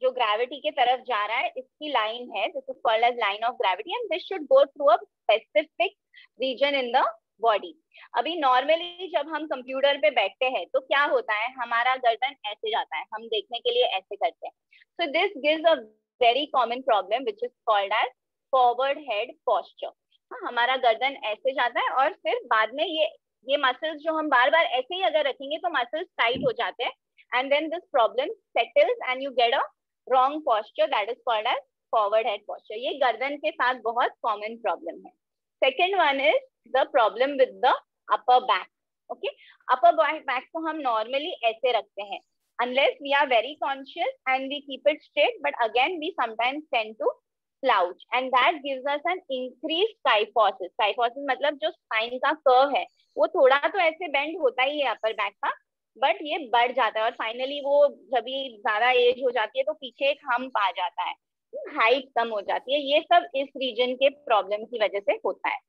जो ग्रेविटी के तरफ जा रहा है इसकी लाइन है, this is called as line of gravity, and this should go through a specific region in the body. अभी नॉर्मली जब हम कंप्यूटर पे बैठते हैं तो क्या होता है, हमारा गर्दन ऐसे जाता है, हम देखने के लिए ऐसे करते हैं. So this gives a very common problem which is called as forward head posture. हमारा गर्दन ऐसे जाता है और फिर बाद में ये मसल्स जो हम बार बार ऐसे ही अगर रखेंगे तो मसल्स टाइट हो जाते हैं, and then this problem settles and you get a wrong posture that is called as forward head posture. ये गर्दन के साथ बहुत कॉमन प्रॉब्लम है. Second one is the problem with the upper back. Okay, upper back को हम normally ऐसे रखते हैं unless we are very conscious and we keep it straight, but again we sometimes tend to slouch and that gives us an increased kyphosis. Kyphosis मतलब जो spine का curve है वो थोड़ा तो ऐसे bend होता ही है upper back का, but ये बढ़ जाता है और finally वो जब भी ज्यादा एज हो जाती है तो पीछे एक hump आ जाता है, हाइट कम हो जाती है. ये सब इस रीजन के प्रॉब्लम की वजह से होता है.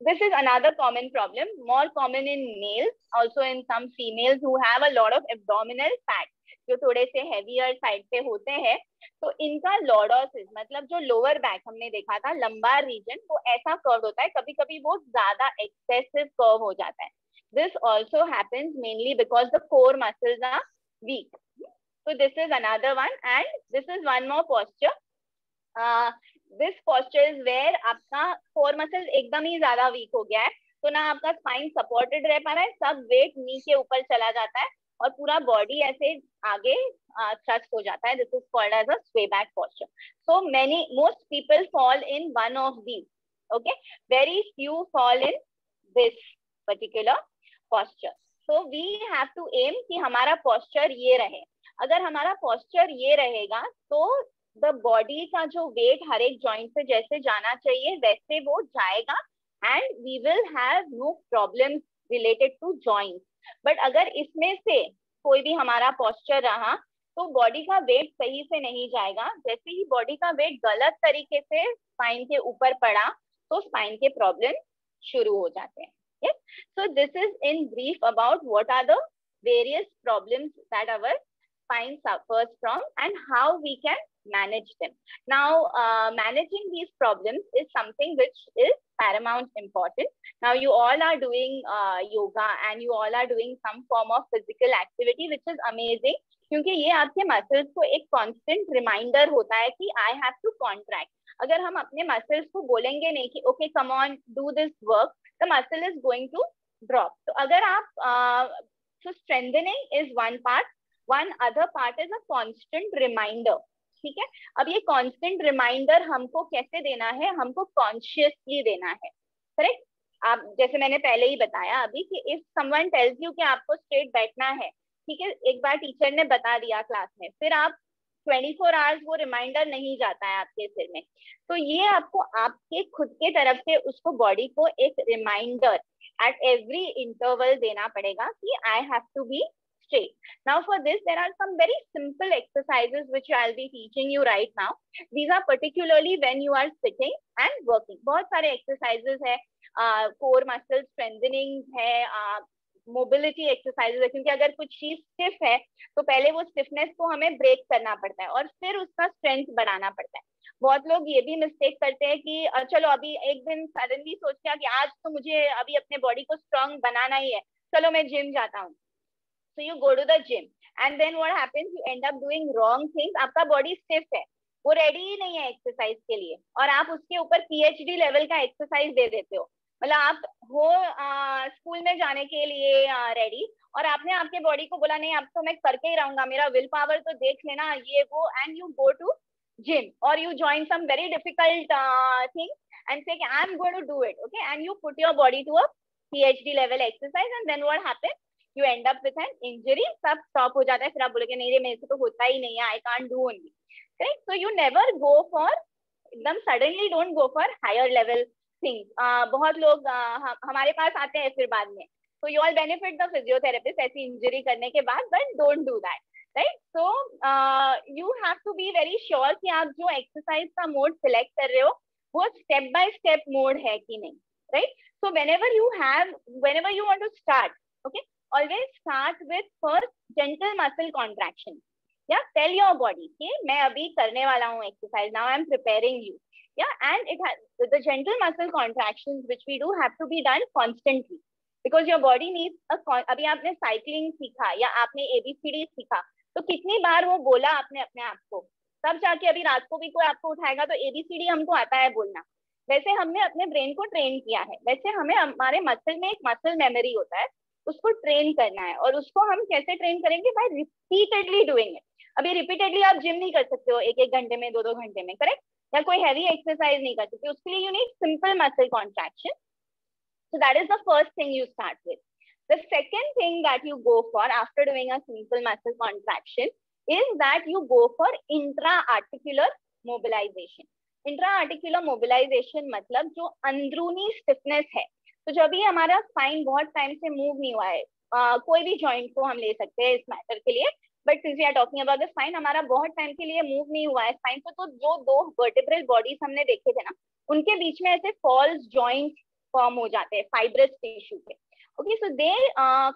This is another common problem, more common in males, also in some females who have a lot of abdominal fat, जो थोड़े से heavier side पे होते हैं, तो इनका lordosis मतलब जो lower back हमने देखा था lumbar region वो ऐसा curved होता है, कभी कभी वो ज्यादा excessive curve हो जाता है. This also happens mainly because the core muscles are weak. So this is another one, and this is one more posture. This posture is where आपका कोर मसल एकदम ही ज्यादा वीक हो गया है, तो ना आपका स्पाइन सपोर्टेड रह पा रहा है, सब वेट नी के ऊपर चला जाता है और पूरा बॉडी ऐसे आगे थ्रस्ट हो जाता है. This is called as a sway back posture. So most people fall in one of these. Okay, very few fall in this particular posture. So we have to aim कि हमारा posture ये रहे. अगर हमारा posture ये रहेगा तो the body का जो वेट हर एक जॉइंट से जैसे जाना चाहिए वैसे वो जाएगा, and we will have no problem related to joints. But अगर इसमें से कोई भी हमारा पोस्चर रहा तो बॉडी का वेट सही से नहीं जाएगा. जैसे ही बॉडी का वेट गलत तरीके से स्पाइन के ऊपर पड़ा तो स्पाइन के प्रॉब्लम शुरू हो जाते हैं. yes? So this is in brief about what are the various problems that our spine suffers from and how we can manage them. Now, managing these problems is something which is paramount important. Now, you all are doing yoga and you all are doing some form of physical activity, which is amazing. क्योंकि ये आपके muscles को एक constant reminder होता है कि I have to contract. अगर हम अपने मसल्स को बोलेंगे नहीं कि okay come on do this work, the muscle is going to drop. तो अगर आप so strengthening is one part, one other part is a constant reminder. ठीक है, अब ये constant reminder हमको कैसे देना है, हमको consciously देना है. करेक्ट? आप जैसे मैंने पहले ही बताया अभी कि if someone tells you कि आपको straight बैठना है, ठीक है, एक बार टीचर ने बता दिया क्लास में, फिर आप 24 आवर्स वो रिमाइंडर नहीं जाता है आपके सिर में. तो ये आपको आपके खुद के तरफ से उसको बॉडी को एक रिमाइंडर एट एवरी इंटरवल देना पड़ेगा कि I have to be straight. Now for this, there are some very simple exercises which I'll be teaching you right now. These are particularly when you are sitting and working. बहुत सारे exercises है, core muscle strengthening है, mobility exercises है, क्योंकि अगर कुछ चीज stiff है तो पहले वो स्टिफनेस को हमें ब्रेक करना पड़ता है और फिर उसका स्ट्रेंथ बढ़ाना पड़ता है. बहुत लोग ये भी मिस्टेक करते हैं कि चलो अभी एक दिन सडनली सोच लिया कि आज तो मुझे अभी अपने बॉडी को स्ट्रांग बनाना ही है, चलो मैं जिम जाता हूँ. So you go to the gym and then what happens, you end up doing wrong things. आपका बॉडी स्टिफ है, वो रेडी ही नहीं है एक्सरसाइज के लिए, और आप उसके ऊपर PhD लेवल का एक्सरसाइज दे देते हो. मतलब आप हो स्कूल में जाने के लिए रेडी, और आपने आपके बॉडी को बोला नहीं अब तो मैं करके ही रहूंगा, मेरा विल पावर तो देख लेना ये वो, and you go to gym or you join some very difficult thing and say I am going to do it, okay, and you put your body to a PhD level exercise and then what happens, you end up with an injury. सब stop हो जाता है, फिर आप बोलोगे नहीं रे मेरे से तो होता ही नहीं है, I can't do only, correct? So you never go for एकदम suddenly don't go for higher level things. बहुत लोग हमारे पास आते हैं फिर बाद में, so you all benefit the physiotherapist ऐसी इंजरी करने के बाद, but don't do that. Right, so you have to be very sure कि आप जो exercise का mode select कर रहे हो वो step by step mode है कि नहीं. Right, so whenever you want to start, okay, always start with first gentle muscle contraction. Yeah, tell your body कि मैं अभी करने वाला हूँ exercise, now I am preparing you. Yeah, and it has the gentle muscle contractions which we do have to be done constantly because your body needs अभी आपने cycling सीखा या आपने ABCD सीखा, तो कितनी बार वो बोला आपने अपने आप को, तब जाके अभी रात को भी कोई आपको उठाएगा तो ABCD हमको आता है बोलना. वैसे हमने अपने ब्रेन को ट्रेन किया है, वैसे हमें हमारे मसल में एक मसल मेमोरी होता है, उसको ट्रेन करना है. और उसको हम कैसे ट्रेन करेंगे, बाय रिपीटेडली डूइंग इट. अभी रिपीटेडली आप जिम नहीं कर सकते हो एक घंटे में, 2 घंटे में, करेक्ट, या कोई हैवी एक्सरसाइज नहीं कर सकते, उसके लिए you need simple muscle contraction. So that is the first thing you start with. The second thing that you go for after doing a simple muscle contraction is that you go for intra-articular mobilization. Intra-articular mobilization मतलब जो अंदरूनी stiffness है. तो जब भी हमारा spine बहुत time से move नहीं हुआ है, कोई भी joint को हम ले सकते हैं इस matter के लिए, but since we are talking about the spine, हमारा बहुत टाइम के लिए move नहीं हुआ है spine को, तो जो 2 vertebral bodies हमने देखे थे ना, उनके बीच में ऐसे false joint form हो जाते हैं fibrous tissue के. Okay, so they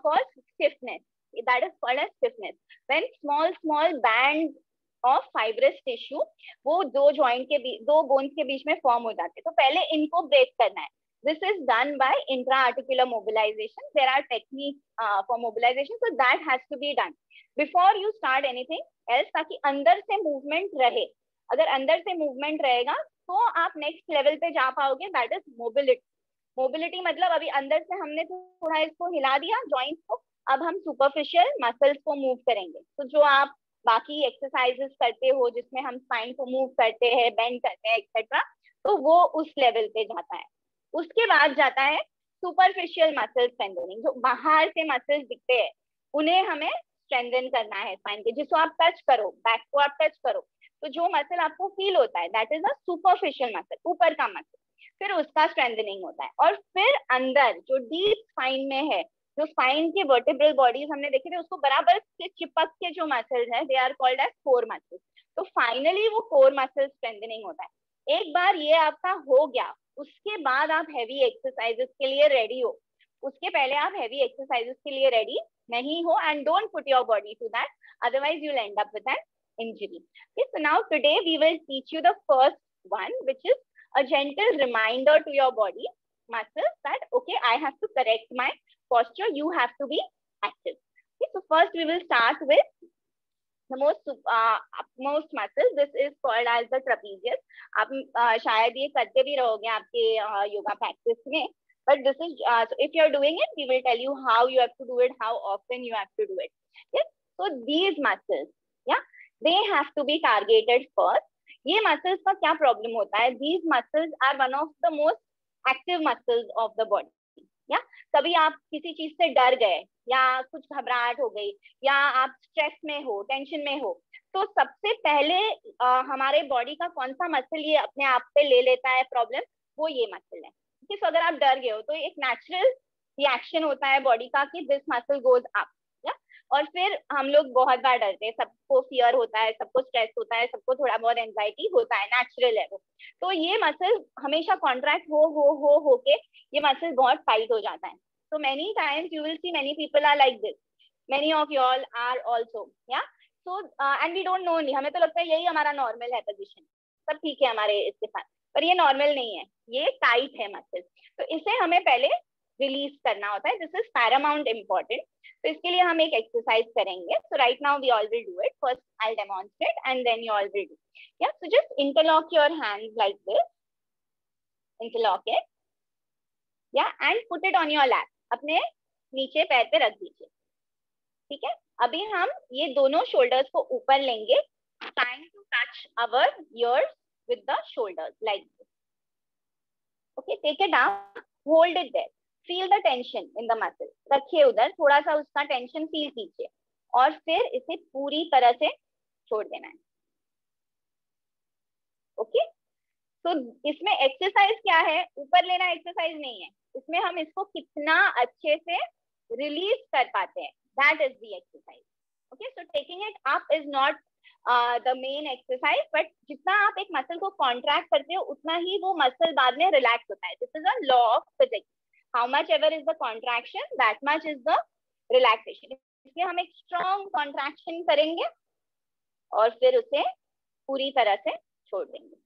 cause stiffness. That is called as stiffness. When small bands of fibrous tissue वो 2 joint के बीच, 2 bones के बीच में form हो जाते हैं, तो पहले इनको break करना है. This is done by intra-articular mobilization. There are techniques for mobilization, so that has to be done before you start anything else, ताकि अंदर से movement रहे. अगर अंदर से movement रहेगा तो आप next level पे जा पाओगे. That is mobility. मोबिलिटी मतलब अभी अंदर से हमने थोड़ा इसको हिला दिया जॉइंट्स को, अब हम सुपरफिशियल मसल्स को मूव करेंगे. तो जो आप बाकी एक्सरसाइजेस करते हो जिसमें हम स्पाइन को मूव करते हैं, बेंड करते हैं एक्सेट्रा, तो वो उस लेवल पे जाता है. उसके बाद जाता है सुपरफिशियल मसल स्ट्रेंथनिंग. जो बाहर से मसल्स दिखते हैं उन्हें हमें स्ट्रेंथन करना है स्पाइन के. जिसको आप टच करो, बैक को आप टच करो, तो जो मसल आपको फील होता है that is a superficial muscle, ऊपर का मसल. फिर उसका स्ट्रेंथनिंग होता है. और फिर अंदर जो डीप स्पाइन में है, जो स्पाइन के वर्टिब्रल बॉडीज हमने देखे थे, उसको बराबर से चिपक के जो मसल्स है, they are called as core muscles. तो फाइनली वो कोर मसल स्ट्रेंथनिंग होता है. एक बार ये आपका हो गया, उसके बाद आप हैवी एक्सरसाइजेस के लिए रेडी हो. उसके पहले आप हैवी एक्सरसाइजेस के लिए रेडी नहीं हो, and don't put your body to that, otherwise you will end up with an injury. So now today we will teach you the first one, which is a gentle reminder to your body muscles that okay, I have to correct my posture, you have to be active. Okay, so first we will start with the most upmost muscle. This is called as the trapezius. आप शायद ये करते भी रहोगे आपके yoga practice में, but this is so if you are doing it, we will tell you how you have to do it, how often you have to do it. Yes, so these muscles, yeah, they have to be targeted first. ये muscles का क्या problem होता है, these muscles are one of the most active muscles of the body. या कभी आप किसी चीज से डर गए या कुछ घबराहट हो गई या आप स्ट्रेस में हो, टेंशन में हो, तो सबसे पहले हमारे बॉडी का कौन सा मसल ये अपने आप पे ले लेता है प्रॉब्लम, वो ये मसल है. तो अगर आप डर गए हो तो एक नेचुरल रिएक्शन होता है बॉडी का कि दिस मसल गोज अप. और फिर हम लोग बहुत बार डरते हैं, सबको फियर होता है, सबको स्ट्रेस होता है, सबको थोड़ा बहुत एंजाइटी होता है, नेचुरल है वो। तो ये मसल हमेशा कॉन्ट्रैक्ट हो के ये मसल बहुत टाइट हो जाता है. So many times you will see many people are like this. Many of you all are also, yeah. So and we don't know only, हमें तो लगता है यही हमारा नॉर्मल है पोजीशन, सब ठीक है हमारे इसके साथ, पर ये नॉर्मल नहीं है, ये टाइट है मसल. तो इसे हमें पहले रिलीज करना होता है. This is paramount important. तो इसके लिए हम एक एक्सरसाइज करेंगे. So right now we all will do it. First I will demonstrate and then you all will do. Yeah so just interlock your hands like this. Interlock it. Yeah and put it on your lap. अपने नीचे पैर पे रख दीजिए. ठीक है. अभी हम ये दोनों शोल्डर्स को ऊपर लेंगे, trying to touch our ears with the shoulders like this. Okay, take it down, hold it there. Feel the tension in the muscle. रखिए उधर, थोड़ा सा उसका टेंशन फील कीजिए और फिर इसे पूरी तरह से छोड़ देना है. ओके. तो इसमें एक्सरसाइज क्या है? ऊपर लेना एक्सरसाइज नहीं है. इसमें हम इसको कितना अच्छे से रिलीज कर पाते हैं, that is the exercise. Okay, so taking it up is not the main exercise, but जितना आप एक मसल को कॉन्ट्रैक्ट करते हो उतना ही वो मसल बाद में रिलैक्स होता है. This is a law of physics. How much ever is the contraction, that much is the relaxation. इसलिए हम एक strong contraction करेंगे और फिर उसे पूरी तरह से छोड़ देंगे.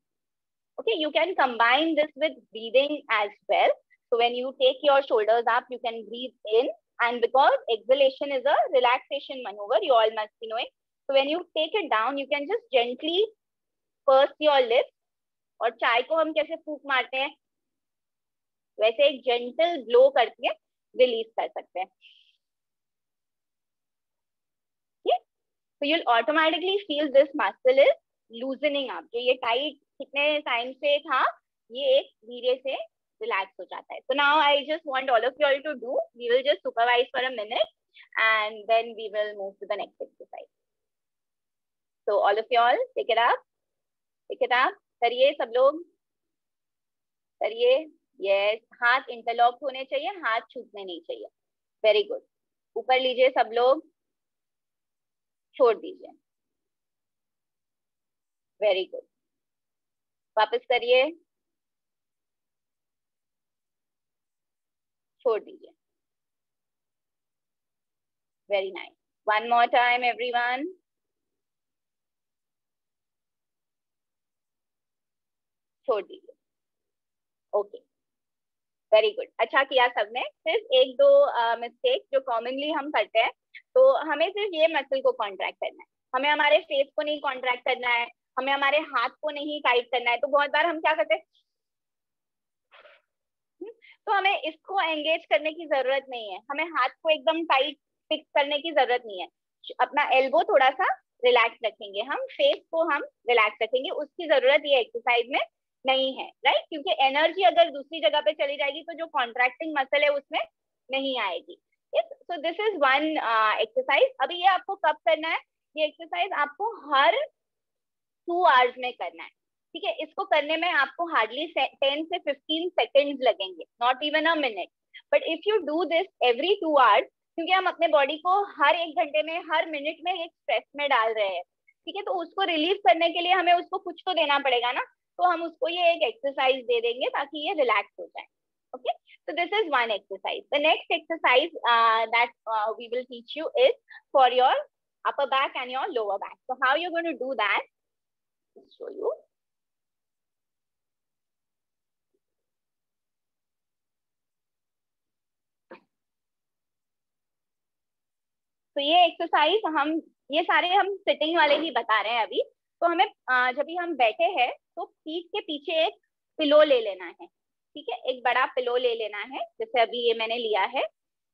Okay, you can combine this with breathing as well. So when you take your shoulders up, you can breathe in. And because exhalation is a relaxation maneuver, you all must be knowing. So when you take it down, you can just gently purse your lips. और चाय को हम कैसे फूंक मारते हैं, वैसे एक gentle blow करके रिलीज कर सकते हैं. Okay? So you'll automatically feel this muscle is loosening up. जो ये tight कितने टाइम से था, ये एक धीरे से relax हो जाता है. So now I just want all of you all to do. We will just supervise for a minute and then we will move to the next exercise. So all of you all take it up. Take it up. करिए सब लोग. करिए. Yes. हाथ interlock होने चाहिए, हाथ छूटने नहीं चाहिए. Very good. ऊपर लीजिए सब लोग. छोड़ दीजिए. Very good. वापस करिए. छोड़ दीजिए. Very nice. One more time, everyone. छोड़ दीजिए. Okay. Very good. अच्छा किया सबने. सिर्फ एक दो मिस्टेक जो कॉमनली हम करते हैं, तो हमें सिर्फ ये मसल को कॉन्ट्रैक्ट करना है. हमें हमारे फेस को नहीं कॉन्ट्रैक्ट करना है, हमें हमारे हाथ को नहीं टाइट करना है. तो बहुत बार हम क्या करते हैं, तो हमें इसको एंगेज करने की जरूरत नहीं है. हमें हाथ को एकदम टाइट फिक्स करने की जरूरत नहीं है. अपना एल्बो थोड़ा सा रिलैक्स रखेंगे, हम फेस को हम रिलैक्स रखेंगे. उसकी जरूरत ये एक्सरसाइज में नहीं है, राइट? क्योंकि एनर्जी अगर दूसरी जगह पे चली जाएगी तो जो कॉन्ट्रैक्टिंग मसल है उसमें नहीं आएगी. सो दिस इज वन एक्सरसाइज. अभी ये आपको कब करना है? ये एक्सरसाइज आपको हर 2 आवर्स में करना है. ठीक है. इसको करने में आपको हार्डली 10 से 15 सेकेंड्स लगेंगे, not even a minute. But if you do this every 2 hours, क्योंकि हम अपने बॉडी को हर 1 घंटे में, हर मिनट में एक स्ट्रेस में डाल रहे हैं. ठीक है. तो उसको रिलीव करने के लिए हमें उसको कुछ तो देना पड़ेगा ना. तो हम उसको ये एक एक्सरसाइज दे देंगे ताकि ये रिलैक्स हो जाए. Okay. So this is one exercise. The next exercise that we will teach you is for your upper back and your lower back. So how you're going to do that? I'll show you. तो ये exercise ये सारे हम sitting वाले ही बता रहे हैं अभी. तो हमें जब भी हम बैठे हैं तो पीठ के पीछे एक पिलो ले लेना है. ठीक है. एक बड़ा पिलो ले लेना है, जैसे अभी ये मैंने लिया है.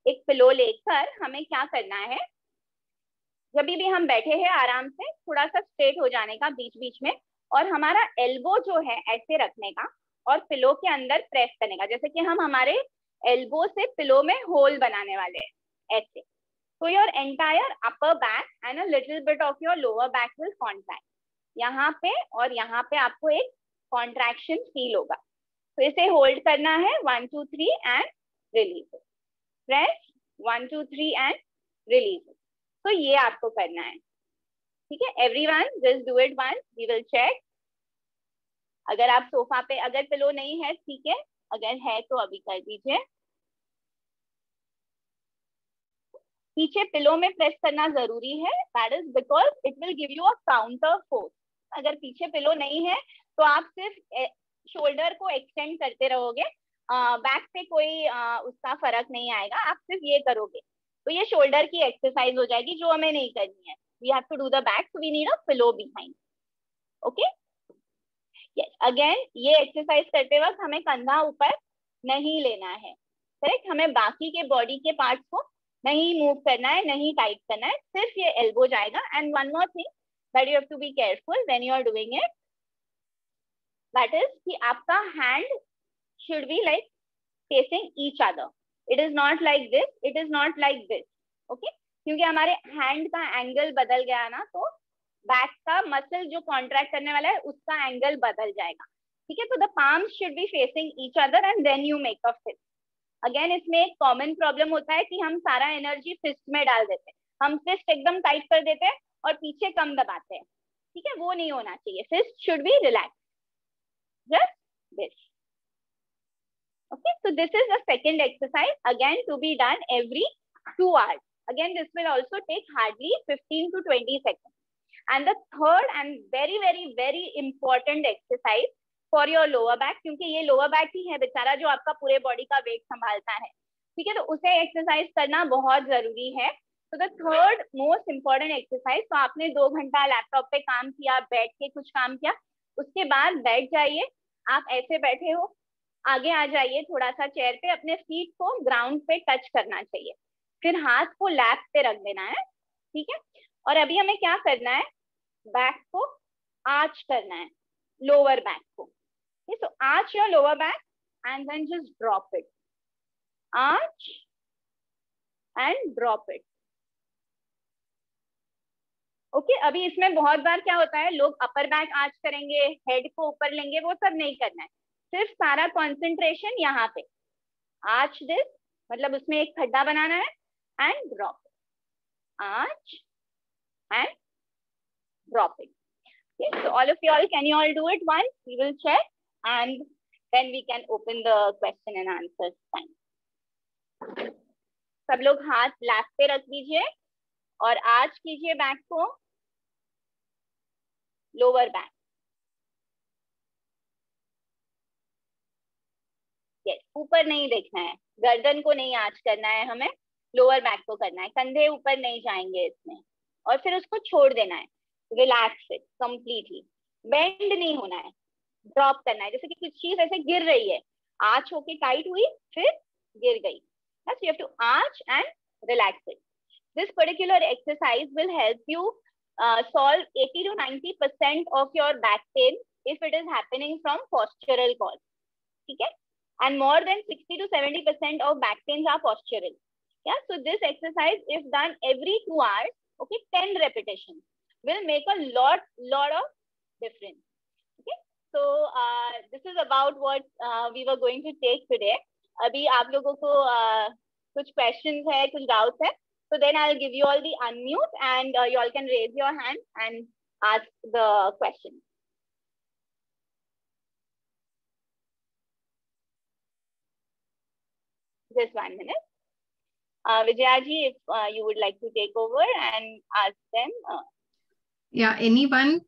एक पिलो लेकर हमें क्या करना है, जब भी हम बैठे हैं आराम से थोड़ा सा स्ट्रेट हो जाने का बीच बीच में, और हमारा एल्बो जो है ऐसे रखने का और पिलो के अंदर प्रेस करने का, जैसे कि हम हमारे एल्बो से पिलो में होल बनाने वाले हैं ऐसे. So your entire upper back and a little bit of your lower back will contract. यहाँ पे और यहाँ पे आपको एक contraction feel होगा. तो इसे hold करना है 1 2 3 and release it. Press 1 2 3 and release it. तो ये आपको करना है, ठीक है। Everyone just do it once, we will check. अगर आप सोफा पे, अगर पिलो नहीं है ठीक है, अगर है तो अभी कर दीजिए। पीछे पिलो में प्रेस करना जरूरी है, that is because it will give you a counter force. अगर पीछे पिलो नहीं है तो आप सिर्फ शोल्डर को एक्सटेंड करते रहोगे, बैक पे कोई उसका फर्क नहीं आएगा, आप सिर्फ ये करोगे तो ये शोल्डर की एक्सरसाइज हो जाएगी जो हमें नहीं करनी है। We have to do the back, so we need a pillow behind. Okay, yes. Again ये एक्सरसाइज करते वक्त हमें कंधा ऊपर नहीं लेना है, करेक्ट। हमें बाकी के बॉडी के पार्ट्स को नहीं मूव करना है, नहीं टाइट करना है, सिर्फ ये एल्बो जाएगा। And one more thing that you have to be careful when you are doing it, that is कि आपका hand should be like facing each other. It is not like this, it is not like this, okay. क्योंकि हमारे hand का angle बदल गया ना, तो back का मसल जो कॉन्ट्रैक्ट करने वाला है उसका एंगल बदल जाएगा, ठीक है। तो the palms should be facing each other and then you make a fist. Again इसमें एक कॉमन प्रॉब्लम होता है कि हम सारा एनर्जी फिस्ट में डाल देते हैं, हम फिस्ट एकदम टाइट कर देते हैं और पीछे कम दबाते हैं, ठीक है। वो नहीं होना चाहिए, fist should be relax, just this. Okay, so this is the second exercise, again to be done every 2 hours. Again, this will also take hardly 15 to 20 seconds. And the third and very, very, very important exercise for your lower back, क्योंकि ये lower back ही है बेचारा जो आपका पूरे body का wait संभालता है, ठीक है। तो उसे एक्सरसाइज करना बहुत जरूरी है। तो the third most important exercise, तो आपने 2 घंटा लैपटॉप पे काम किया, बैठ के कुछ काम किया, उसके बाद बैठ जाइए। आप ऐसे बैठे हो, आगे आ जाइए थोड़ा सा चेयर पे, अपने फीट को ग्राउंड पे टच करना चाहिए, फिर हाथ को लैप पे रख देना है, ठीक है। और अभी हमें क्या करना है, बैक को आर्च करना है, लोअर बैक को। So arch your lower back and then just drop it, arch and drop it, okay. अभी इसमें बहुत बार क्या होता है, लोग अपर बैक आर्च करेंगे, हेड को ऊपर लेंगे, वो सब नहीं करना है। सिर्फ सारा कंसंट्रेशन यहाँ पे, आर्च दिस, मतलब उसमें एक खड्डा बनाना है, and drop, arch and drop it. Okay, so all of you all, can you all do it once? We will check and then we can open the question and answer time. सब लोग हाथ lap पे रख दीजिए और arch कीजिए back को, lower back. yes, ऊपर नहीं देखना है, गर्दन को नहीं आर्च करना है, हमें लोअर बैक को करना है, कंधे ऊपर नहीं जाएंगे इसमें। और फिर उसको छोड़ देना है, रिलैक्स इट कंप्लीटली, बेंड नहीं होना है, ड्रॉप करना है। जैसे कि कुछ चीज ऐसे गिर रही है, आर्च होके टाइट हुई फिर गिर गई, बस you have to arch and relax it. This particular exercise will help you solve 80 to 90% of your back pain if it is happening from postural cause, ठीक है। and more than 60 to 70% of back pains are postural. Yeah, so this exercise, if done every 2 hours, okay, 10 repetitions will make a lot of difference. Okay, so this is about what we were going to take today. अभी आप लोगों को कुछ questions है, कुछ doubts है, so then I'll give you all the unmute and you all can raise your hand and ask the question. Just 1 minute. Vijaya ji, if you would like to take over and ask them. Yeah, anyone?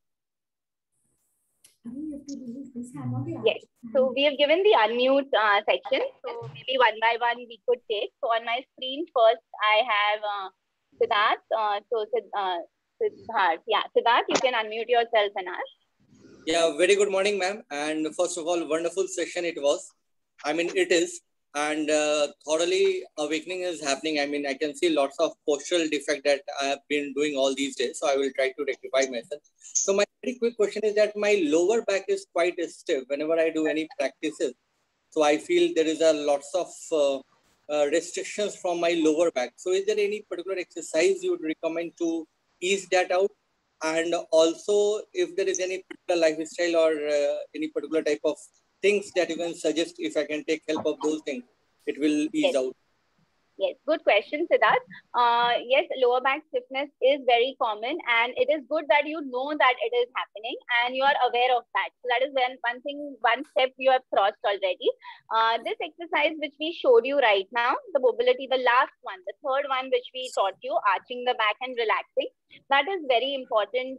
Yes. So we have given the unmute section. So maybe one by one we could take. So on my screen first I have Siddharth. Siddharth. Yeah, Siddharth, you can unmute yourself and ask. Yeah, very good morning, ma'am. And first of all, wonderful session it was. I mean, it is. And thoroughly awakening is happening. I mean, I can see lots of postural defect that I have been doing all these days. So I will try to rectify myself. So my very quick question is that my lower back is quite stiff whenever I do any practices. So I feel there is a lots of restrictions from my lower back. So is there any particular exercise you would recommend to ease that out? And also, if there is any particular lifestyle or any particular type of things that you can suggest, if I can take help of those things, it will ease out. Yes, good question, Siddharth. Yes, lower back stiffness is very common, and it is good that you know that it is happening and you are aware of that. So that is one thing, one step you have crossed already. This exercise which we showed you right now, the mobility, the last one, the third one which we taught you, arching the back and relaxing, that is very important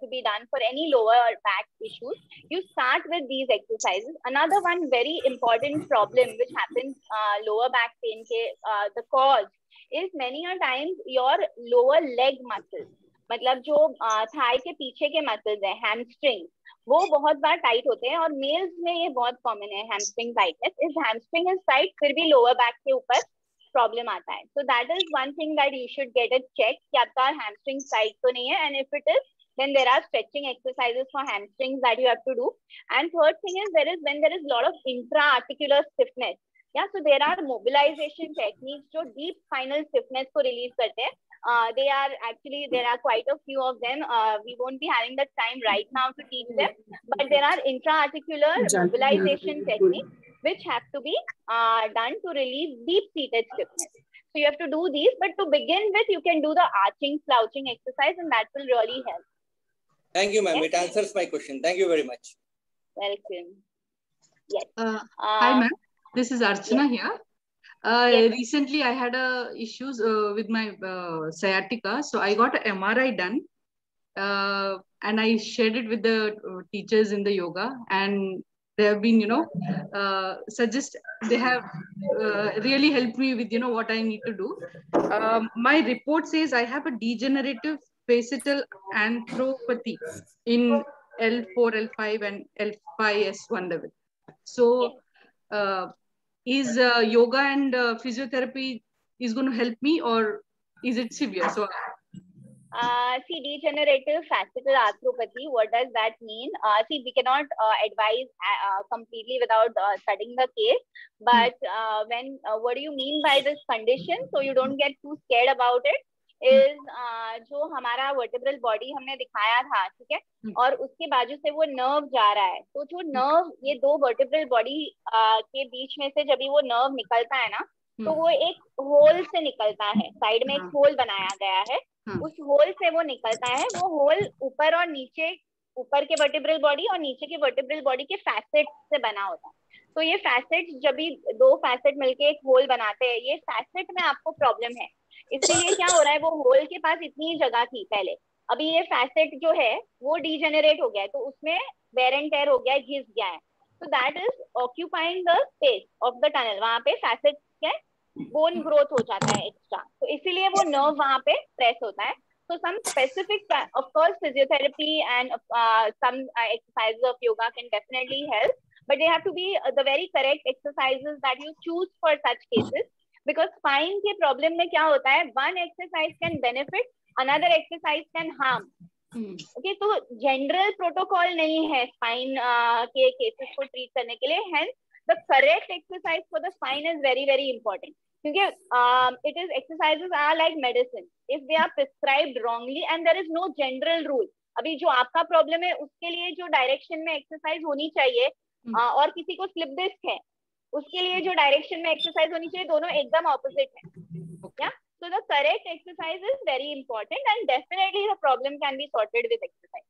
to be done for any lower back issues. You start with these exercises. Another one very important problem which happens lower back pain ke, the cause is many a times your lower leg muscles, मतलब जो Thai के पीछे के muscles है, hamstring, वो बहुत बार tight होते हैं और मेल्स में ये बहुत कॉमन है hamstring tightness. If hamstring is tight फिर भी लोअर बैक के ऊपर प्रॉब्लम आता है. So that is one thing that you should get it check कि आपका हैमस्ट्रिंग टाइट तो नहीं है, and if it is then there are stretching exercises for hamstrings that you have to do. And third thing is when there is a lot of intra-articular stiffness. Yeah, so there are mobilization techniques जो deep spinal stiffness को release करते हैं. There are quite a few of them. We won't be having the time right now to teach them, but there are intra-articular mobilization techniques which have to be done to relieve deep-seated stiffness. So you have to do these, but to begin with, you can do the arching, slouching exercise, and that will really help. Thank you, ma'am. It answers my question. Thank you very much. Welcome. Yes. Hi, ma'am. This is Archana here. Yes. Recently, I had issues with my sciatica, so I got an MRI done, and I shared it with the teachers in the yoga, and they have been, they have really helped me with, what I need to do. My report says I have a degenerative facial arthropathy in L4, L5, and L5S1 level. So, is yoga and physiotherapy is going to help me, or is it severe? So, see, degenerative facial arthropathy, what does that mean? See, we cannot advise completely without studying the case. But what do you mean by this condition? So you don't get too scared about it. Is जो हमारा vertebral body हमने दिखाया था, ठीक है, और उसके बाजू से वो नर्व जा रहा है, तो जो नर्व ये दो वर्टिब्रल बॉडी के बीच में से जब वो नर्व निकलता है ना, तो वो एक होल से निकलता है, साइड में एक होल बनाया गया है, उस होल से वो निकलता है. वो होल ऊपर और नीचे, ऊपर के वर्टिब्रल बॉडी और नीचे के वर्टिब्रल बॉडी के फैसेट से बना होता है. तो ये फैसेट जब भी दो फैसेट मिलके एक होल बनाते हैं, ये फैसेट में आपको प्रॉब्लम है. इसीलिए क्या हो रहा है, वो होल के पास इतनी जगह थी पहले, अभी ये फैसेट जो है वो डीजेनरेट हो गया है, तो उसमें वेयर एंड टेयर हो गया है, घिस गया है. तो that is occupying the space of the tunnel. वहां पे फैसेट क्या बोन ग्रोथ हो जाता है एक्स्ट्रा, तो इसीलिए वो नर्व वहां पे प्रेस होता है. So some specific, of course, physiotherapy and some exercises of yoga can definitely help, but they have to be the very correct exercises that you choose for such cases. Because spine के problem में क्या होता है, one exercise can benefit, another exercise can harm. Okay, तो general protocol नहीं है spine के cases को treat करने के लिए. Hence, the correct exercise for the spine is very, very important. क्योंकि it is exercises are like medicine. If they are prescribed wrongly and there is no general rule. अभी जो आपका problem है उसके लिए जो direction में exercise होनी चाहिए, और किसी को slip disc है उसके लिए जो डायरेक्शन में एक्सरसाइज होनी चाहिए, दोनों एकदम ऑपोजिट है. Yeah? So the correct exercise is very important, and definitely the problem can be sorted with exercise.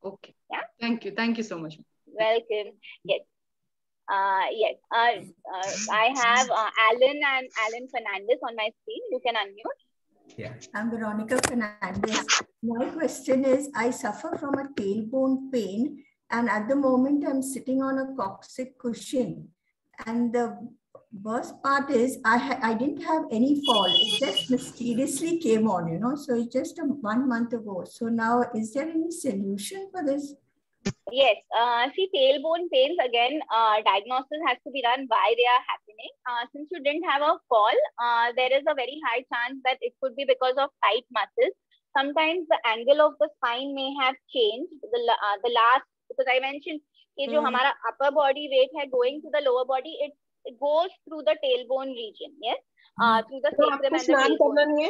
Okay. Yeah. Thank you so much. Welcome. Yes. I have Alan Fernandez on my screen. You can unmute. Yeah. I'm Veronica Fernandez. My question is, I suffer from a tailbone pain, and at the moment I'm sitting on a coccyx cushion. And the worst part is I didn't have any fall. It just mysteriously came on, so it's just 1 month ago. So now, is there any solution for this? Yes. See, tailbone pains, again, diagnosis has to be done why they are happening. Since you didn't have a fall, there is a very high chance that it could be because of tight muscles. Sometimes the angle of the spine may have changed. The last, because I mentioned कि जो हमारा upper body weight है going to the lower body, it goes through the tailbone region, yes, through the sacrum and the tailbone.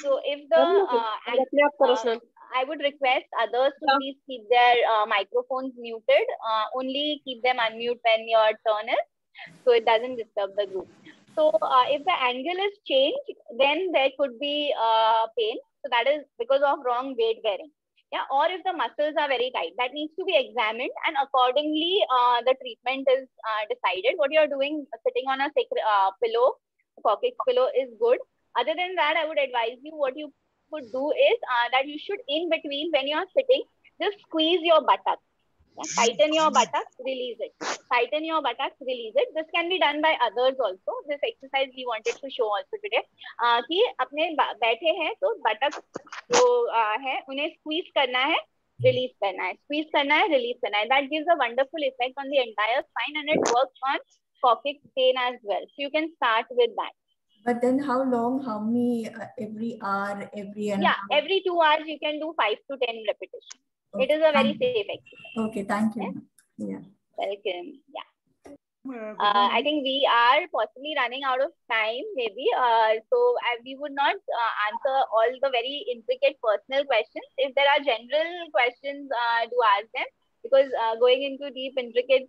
So if the I would request others to please keep their microphones muted. Only keep them unmute when your turn is, so it doesn't disturb the group. So if the angle is changed, then there could be pain. So that is because of wrong weight bearing. Yeah, or if the muscles are very tight, that needs to be examined, and accordingly the treatment is decided. What you are doing, sitting on a pillow, coccyx pillow, is good. Other than that, I would advise you, what you could do is that you should, in between when you are sitting, just squeeze your buttocks. Yeah? Tighten your buttocks, release it. Tighten your buttocks, release it. This can be done by others also. This exercise we wanted to show also today. कि अपने बैठे हैं तो buttocks जो है उन्हें squeeze करना है, release करना है, squeeze करना है, release करना है. That gives a wonderful effect on the entire spine, and it works on coccyx pain as well. So you can start with that. But then how long, how many, every hour, every 2 hours you can do 5 to 10 repetitions. Okay. It is a very safe exercise. Okay, thank you. Yeah. Welcome. Yeah. I think we are possibly running out of time, maybe. So we would not answer all the very intricate personal questions. If there are general questions, do ask them, because going into deep, intricate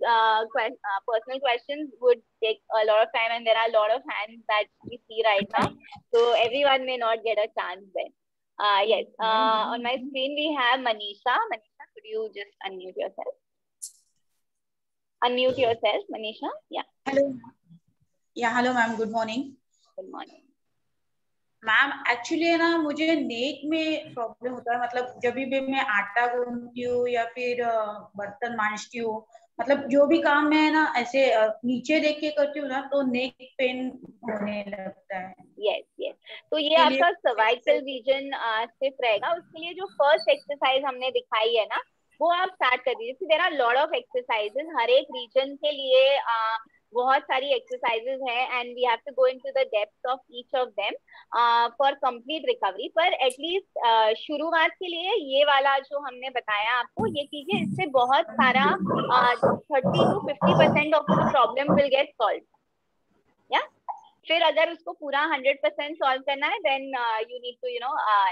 personal questions would take a lot of time, and there are a lot of hands that we see right now. So everyone may not get a chance then. Yes, on my screen we have Manisha. Manisha, could you just unmute yourself? Unmute yourself, Manisha. Yeah. Hello. Yeah, hello ma'am. Good morning. Good morning. Ma'am actually ना मुझे नेक में problem होता है, मतलब जब भी मैं आटा गूंथती हूँ या फिर बर्तन मांजती हूँ, मतलब जो भी काम मैं ना ऐसे नीचे देख के करती हूँ ना, तो नेक पेन होने लगता है. यस. तो ये आपका सर्वाइकल रीजन स्टिफ रहेगा. उसके लिए जो फर्स्ट एक्सरसाइज हमने दिखाई है ना, वो आप स्टार्ट कर दीजिए. There are lot of exercises, हर एक रीजन के लिए बहुत सारी एक्सरसाइजेस हैं, and we have to go into the depth of each of them for complete recovery. पर एटलीस्ट शुरुआत के लिए ये वाला जो हमने बताया आपको, ये कीजिए. इससे बहुत सारा 30 to 50% of the problem will get solve. या फिर अगर उसको पूरा 100% सॉल्व करना है, then you need to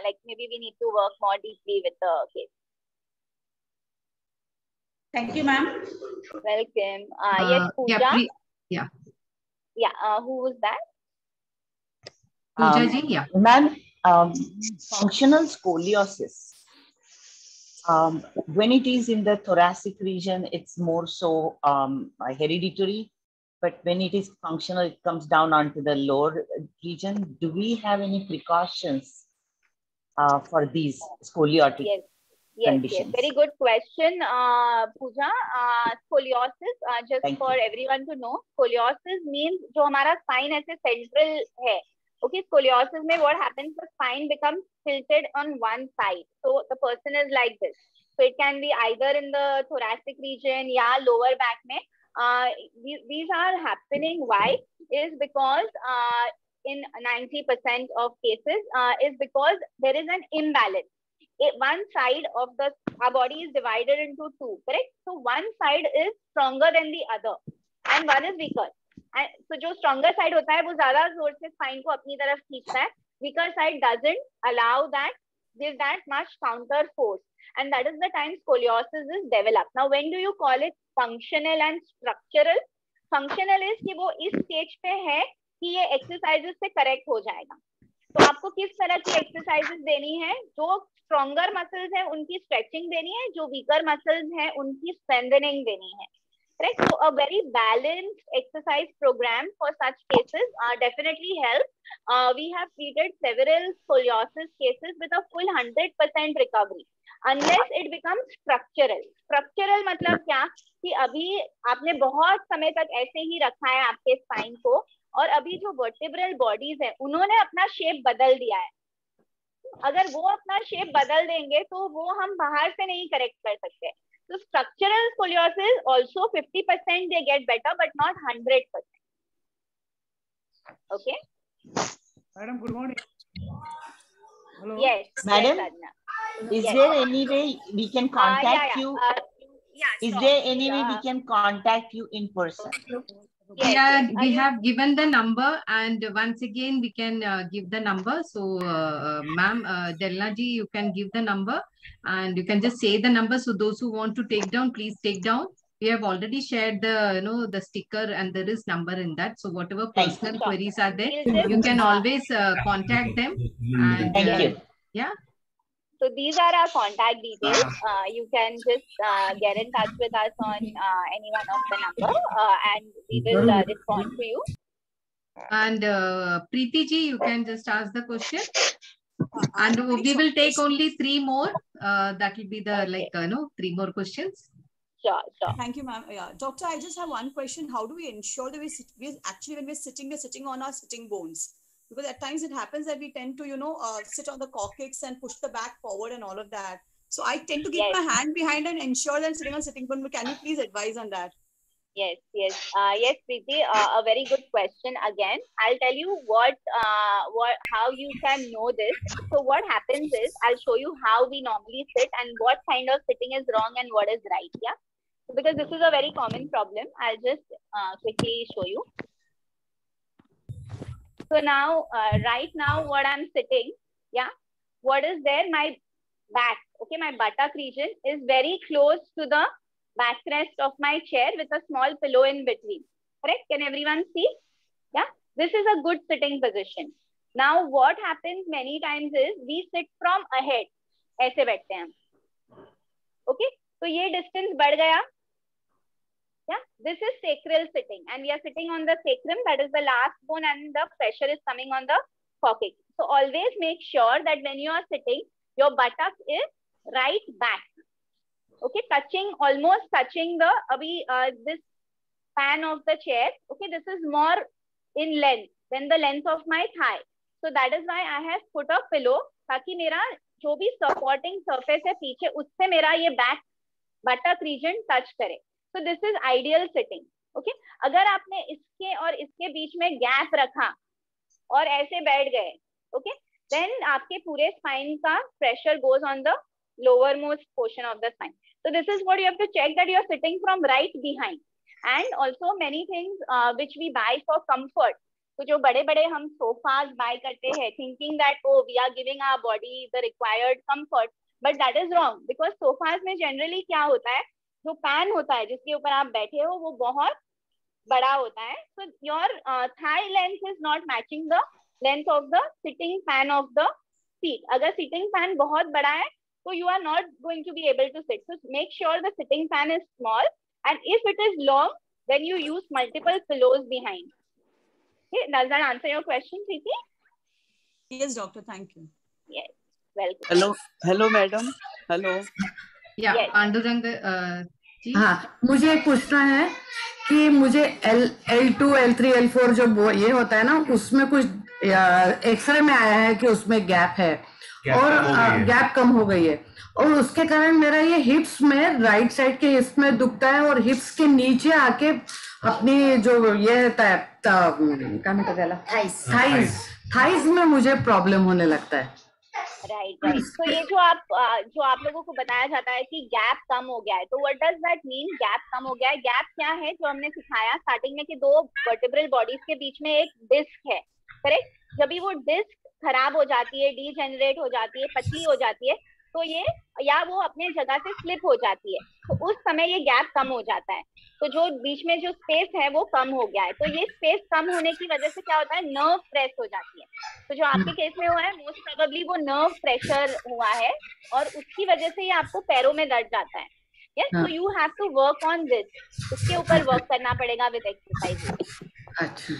like maybe we need to work more deeply with the case. Thank you, ma'am. Welcome. Yes, Pooja. Yeah. Who was that? Pooja ji, yeah. Ma'am, functional scoliosis. When it is in the thoracic region, it's more so hereditary. But when it is functional, it comes down onto the lower region. Do we have any precautions for these scoliotic conditions? Yes. Very good question, Pooja. Scoliosis, just Thank for you. everyone to know, scoliosis means जो हमारा spine ऐसे central है. Okay, scoliosis में what happens, the spine becomes tilted on one side. So the person is like this. So it can be either in the thoracic region या lower back में. These are happening. Why? Is because in 90% of cases is because there is an imbalance. One side of our body is divided into two, correct? So one side is stronger than the other and one is weaker. And so जो stronger side होता है वो ज़्यादा जोर से spine को अपनी तरफ खींचता है. Weaker side doesn't allow that, give that much counter force, and that is the time scoliosis is developed. Now when do you call it functional and structural? Functional is कि वो इस stage पे है कि ये exercises से correct हो जाएगा. तो आपको किस तरह की exercises देनी है? जो stronger muscles है उनकी stretching देनी है, जो weaker muscles है उनकी strengthening देनी है. Correct? So a very balanced exercise program for such cases definitely helps. We have treated several scoliosis cases with a full 100% recovery, unless it becomes structural. Structural मतलब क्या कि अभी आपने बहुत समय तक ऐसे ही रखा है आपके स्पाइन को, और अभी जो वर्टिब्रल बॉडीज है उन्होंने अपना शेप बदल दिया है. अगर वो अपना शेप बदल देंगे तो वो हम बाहर से नहीं करेक्ट कर सकते. So structural scoliosis also 50% they get better, but not 100%. Okay. Madam, good morning. Hello. Yes. Madam, Yes, is yes. there any way we can contact you? Is sure. there any way we can contact you in person? Yes, Yeah, yes. we have given the number, and once again we can give the number. So, ma'am, Delna ji, you can give the number, and you can just say the number. So those who want to take down, please take down. we have already shared the the sticker and there is number in that. So whatever personal queries are there, you can always contact them. And thank you. Yeah. So these are our contact details. You can just get in touch with us on any one of the number, and we will respond to you. And Preeti ji, you can just ask the question. And we will take only 3 more. That will be the 3 more questions. Sure, sure. Thank you, ma'am. Yeah, doctor, I just have one question. How do we ensure that we actually, when we're sitting on our sitting bones? Because at times it happens that we tend to, sit on the coccyx and push the back forward and all of that. So I tend to keep my hand behind and ensure that I'm sitting on sitting bone. But can you please advise on that? Yes, Preeti, a very good question again. I'll tell you how you can know this. So what happens is, I'll show you how we normally sit and what kind of sitting is wrong and what is right, yeah? Because this is a very common problem. I'll just quickly show you. So now, right now, what I'm sitting, yeah, what is there? My back, okay, my buttock region is very close to the backrest of my chair with a small pillow in between. Correct? Can everyone see? Yeah, this is a good sitting position. Now, what happens many times is we sit from ahead. ऐसे बैठते हैं हम. Okay, so ये distance बढ़ गया. Yeah, this is sacral sitting, and we are sitting on the sacrum, that is the last bone, and the pressure is coming on the coccyx. So always make sure that when you are sitting, your buttock is right back. Okay, almost touching the this span of the chair. Okay, this is more in length than the length of my thigh. So that is why I have put a pillow, ताकि मेरा जो भी supporting surface है पीछे, उससे मेरा ये back buttock region touch करे. So this is ideal sitting. Okay, अगर आपने इसके और इसके बीच में gap रखा और ऐसे बैठ गए, okay, then आपके पूरे spine का pressure goes on the lowermost portion of the spine. So this is what you have to check, that you are sitting from right behind. And also many things which we buy for comfort. तो जो बड़े-बड़े हम sofas buy करते हैं, thinking that we are giving our body the required comfort, but that is wrong, because sofas में generally क्या होता है, जो pan होता है जिसके ऊपर आप बैठे हो वो बहुत बड़ा होता है. So your thigh length is not matching the length of the sitting pan of the seat. अगर sitting pan बहुत बड़ा है, so you are not going to be able to sit. So make sure the sitting pan is small, and if it is long, then you use multiple pillows behind. Okay, does that answer your question, Preeti? Yes, doctor. Thank you. Yes, welcome. Hello, madam. Hello. Yeah, yes. Pandurang जी. हाँ, मुझे एक पूछना है कि मुझे L2, L3, L4 जो ये होता है ना, उसमें कुछ एक्सरे में आया है कि उसमें गैप है और गैप कम हो गई है, और उसके कारण मेरा ये हिप्स में, राइट साइड के हिप्स में दुखता है, और हिप्स के नीचे आके अपनी जो ये होता है थाइस में मुझे प्रॉब्लम होने लगता है. राइट. तो ये जो आप लोगों को बताया जाता है कि गैप कम हो गया है, तो what does that mean, gap कम हो गया है? गैप क्या है जो हमने सिखाया स्टार्टिंग में कि दो वर्टिब्रल बॉडीज के बीच में एक डिस्क है. करेक्ट. जब भी वो डिस्क खराब हो जाती है, डीजेनरेट हो जाती है, पतली हो जाती है, तो ये या वो अपने जगह से स्लिप हो जाती है, तो उस समय ये गैप कम हो जाता है. तो जो बीच में जो स्पेस है वो कम हो गया है. तो ये स्पेस कम होने की वजह से क्या होता है, नर्व प्रेस हो जाती है. तो जो आपके केस में हुआ है, मोस्ट प्रोबेबली वो नर्व प्रेशर हुआ है, और उसकी वजह से ये आपको पैरों में दर्द जाता है. Yes, so you have to work on this. उसके ऊपर वर्क करना पड़ेगा विद एक्सरसाइज. अच्छा.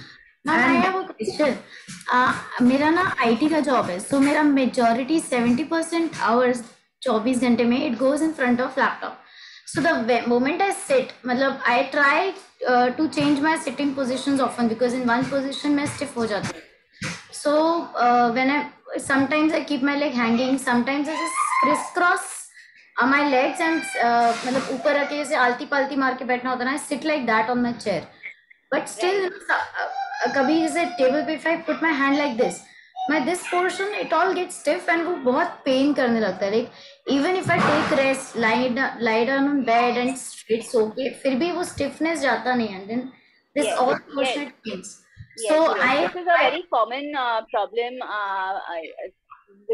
मेरा ना IT का जॉब है, सो मेरा मेजॉरिटी 70% आवर्स 24 घंटे में it goes in front of laptop. So the moment I sit, मतलब I try to change my sitting position often, because in one position में स्टिफ हो जाती हूँ. So when I sometimes I keep my leg hanging, sometimes I just criss cross my legs and मतलब ऊपर रखे जैसे आलती पालती मार के बैठना होता है ना, I sit like that on my chair. But still कभी जैसे टेबल पे if I put my hand like this, my this portion it all get stiff and वो बहुत पेन करने लगता है. Like even if I take rest, lie down on bed and it's okay, फिर भी वो स्टिफनेस जाता नहीं है. Then this all portion pains. So this is a very common problem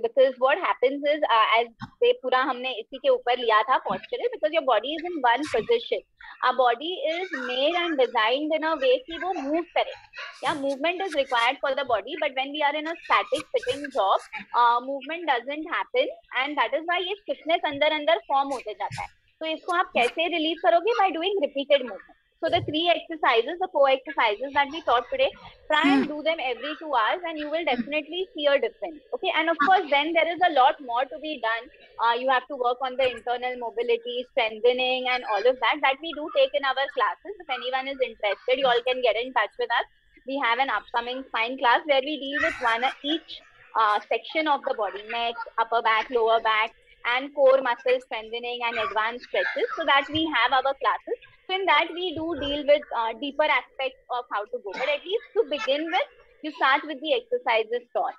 because what happens is as they पूरा हमने इसी के ऊपर लिया था postural, because your body is in one position. Our body is made and designed in a way कि वो move करे. Yeah, movement is required for the body, but when we are in a static sitting job, movement doesn't happen, and that is why ये stiffness अंदर अंदर form होते जाता है. तो इसको आप कैसे relieve करोगे? By doing repeated movement. So the 3 exercises, the 4 exercises that we taught today, try and do them every 2 hours and you will definitely see a difference. Okay, and of course then there is a lot more to be done. You have to work on the internal mobility, strengthening and all of that we do take in our classes. If anyone is interested, you all can get in touch with us. We have an upcoming spine class where we deal with each section of the body, neck, upper back, lower back, and core muscle strengthening and advanced stretches, so that we have our classes. So in that we do deal with deeper aspects of how to go. But at least to begin with, you start with the exercises taught.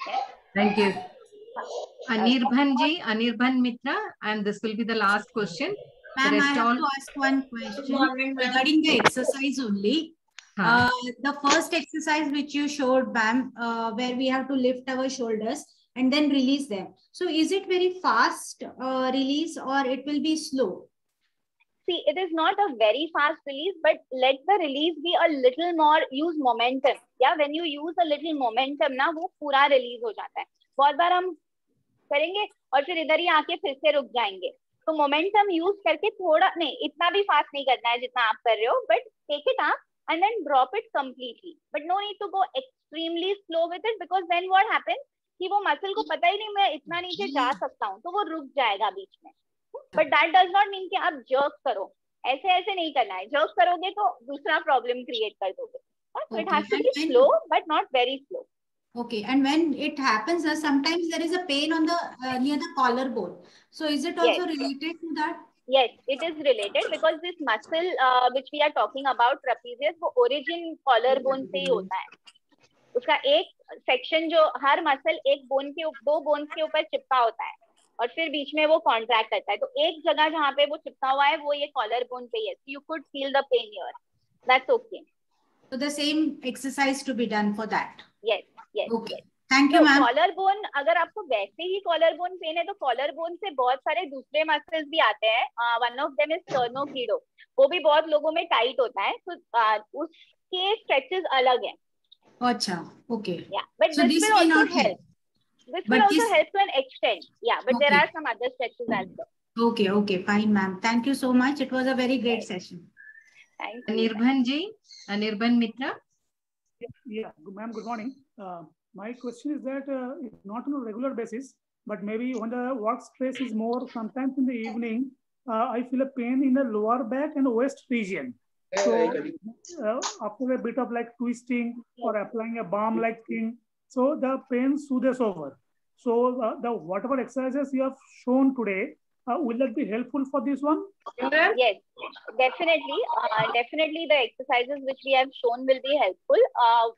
Okay? Thank you. Anirban ji, Anirban Mitra, and this will be the last question. Ma'am, I have to ask one question regarding the exercise only. The first exercise which you showed, ma'am, where we have to lift our shoulders and then release them. So is it very fast release or it will be slow? See, it is not a very fast release, but let the release be a little more, use momentum. Yeah, when you use a little momentum, ना वो पूरा release हो जाता है. बहुत बार हम करेंगे और फिर इधर ही आके फिर से रुक जाएंगे. तो momentum use करके थोड़ा नहीं, इतना भी fast नहीं करना है जितना आप कर रहे हो, but take it up and then drop it completely. But no need to go extremely slow with it, because then what happens कि वो muscle को पता ही नहीं मैं इतना नीचे जा सकता हूँ, तो वो रुक जाएगा बीच में. But that does not mean कि आप jerk करो. ऐसे ऐसे नहीं करना है. Jerk करोगे तो दूसरा problem create कर दोगे. So it has to be slow, but not very slow. Okay, and when it happens, sometimes there is a pain on the near the collarbone. So is it also related to that? Yes, it is related, because this muscle which we are talking about, trapezius, वो origin collarbone से ही होता है. उसका एक section जो हर muscle एक bone के दो bones के ऊपर चिपका होता है और फिर बीच में वो contract करता है. तो एक जगह जहाँ पे वो चिपका हुआ है वो ये collarbone पे है. So you could feel the pain here. That's okay. So the same exercise to be done for that. Yes, yes. Okay. Yes. Thank you, ma'am. Collarbone, अगर आपको वैसे ही collarbone pain है तो collarbone से बहुत सारे दूसरे muscles भी आते हैं. One of them is sternocleido. वो भी बहुत लोगों में tight होता है. So उसके stretches अलग हैं. अच्छा, okay. Yeah, but so this will also help. This will also help to an extent. Yeah, but there are some other stretches as well. Okay, okay, fine, ma'am. Thank you so much. It was a very great session. Thank you. Anirban ji, Anirban Mitra. Yeah, ma'am, good morning. My question is that not on a regular basis, but maybe when the work stress is more, sometimes in the evening, I feel a pain in the lower back and waist region. So after a bit of like twisting or applying a balm like thing, so the pain soothes over. So the whatever exercises you have shown today, will that be helpful for this one? Yes, definitely. Definitely the exercises which we have shown will be helpful.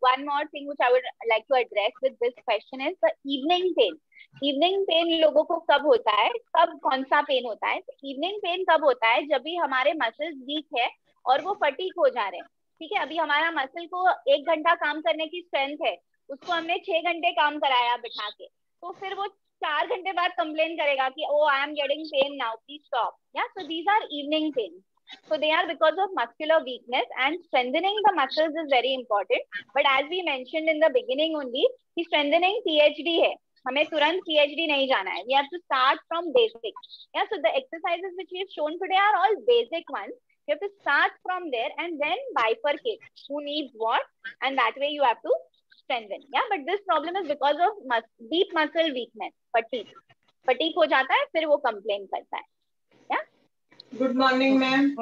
One more thing which I would like to address with this question is the evening pain. Evening pain लोगों को कब होता है? कब कौन सा pain होता है? Evening pain कब होता है? जब भी हमारे muscles weak है और वो fatigue हो जा रहे हैं. ठीक है, अभी हमारा muscle को 1 घंटा काम करने की strength है, उसको हमने 6 घंटे काम कराया बिठा के, तो फिर वो 4 घंटे बाद कंप्लेन करेगा कि oh I am getting pain now, please stop. Yeah, so these are evening pains. So they are because of muscular weakness, and strengthening the muscles is very important. But as we mentioned in the beginning only, कि strengthening PhD है, हमें तुरंत PhD नहीं जाना है. We have to start from basic. Yeah, so the exercises which we have shown today are all basic ones. You have to start from there and then bifurcate who needs what, and that way you have to strengthen. Yeah, but this problem is because of deep muscle weakness, fatigue हो जाता है, फिर वो complain करता है. Yeah. Good morning, ma'am.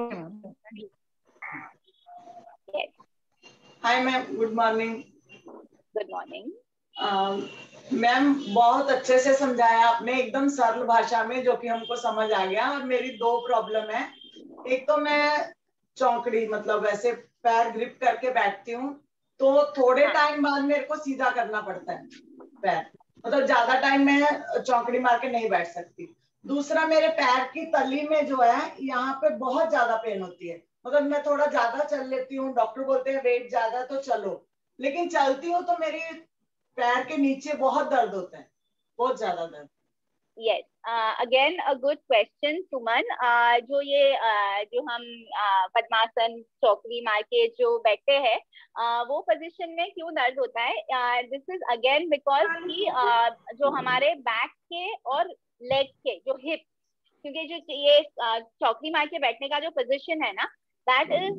Yes. Hi, ma'am. Good morning. Good morning. Ma'am बहुत अच्छे से समझाया आपने, एकदम सरल भाषा में, जो कि हमको समझ आ गया. और मेरी 2 प्रॉब्लम है. एक तो मैं चौकड़ी मतलब ऐसे पैर ग्रिप करके बैठती हूँ, तो थोड़े टाइम बाद मेरे को सीधा करना पड़ता है पैर, मतलब ज्यादा टाइम मैं चौकड़ी मार के नहीं बैठ सकती. दूसरा, मेरे पैर की तली में जो है यहाँ पे बहुत ज्यादा पेन होती है. मतलब मैं थोड़ा ज्यादा चल लेती हूँ, डॉक्टर बोलते हैं वेट ज्यादा तो चलो, लेकिन चलती हूँ तो मेरी पैर के नीचे बहुत दर्द होता है. बहुत ज्यादा दर्द। Yes, again a good question, Suman. जो हम पद्मासन चौकड़ी मार के जो बैठते हैं, वो पोजीशन में क्यों दर्द होता है? This is again because कि जो हमारे बैक के और लेग के जो हिप, क्योंकि जो ये चौकड़ी मार के बैठने का जो पोजीशन है ना, that is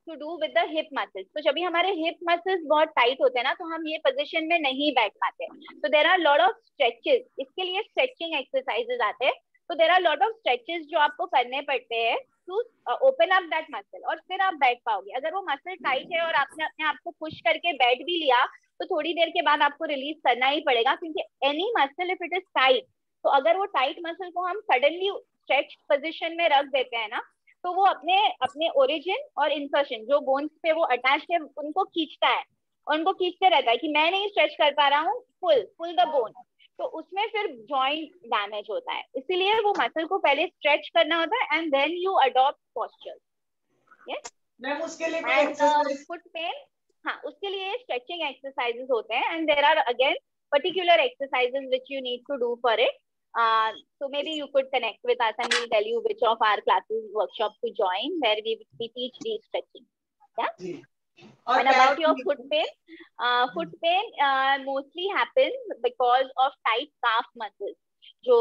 to do with the hip muscles. तो जब भी हमारे hip muscles बहुत टाइट होते हैं ना, तो हम ये पोजीशन में नहीं बैठ पाते. तो there are lot of stretches. इसके लिए stretching exercises आते हैं. तो there are lot of stretches जो आपको करने पड़ते हैं to open up that muscle, और फिर आप बैठ पाओगे. अगर वो muscle टाइट है और आपने अपने आप को पुश करके बैठ भी लिया, तो थोड़ी देर के बाद आपको रिलीज करना ही पड़ेगा, क्योंकि any muscle if it is tight, तो अगर वो टाइट muscle को हम suddenly stretch position में रख देते हैं ना, तो वो अपने ओरिजिन और इंसर्शन जो बोन्स पे वो अटैच है उनको खींचता है, और उनको खींचते रहता है कि मैं नहीं स्ट्रेच कर पा रहा हूँ, पुल द बोन. तो उसमें फिर जॉइंट डैमेज होता है. इसीलिए वो मसल को पहले स्ट्रेच करना होता है and then you adopt posture. Yes ma'am, उसके लिए फुट पेन, हाँ, उसके लिए स्ट्रेचिंग एक्सरसाइजेस होते हैं, and there are again particular exercises which you need to do for it. So maybe you could connect with us and we'll tell you which of our classes, workshops to join, where we teach these stretching. Yeah. And about your foot pain mostly happens because of tight calf muscles. जो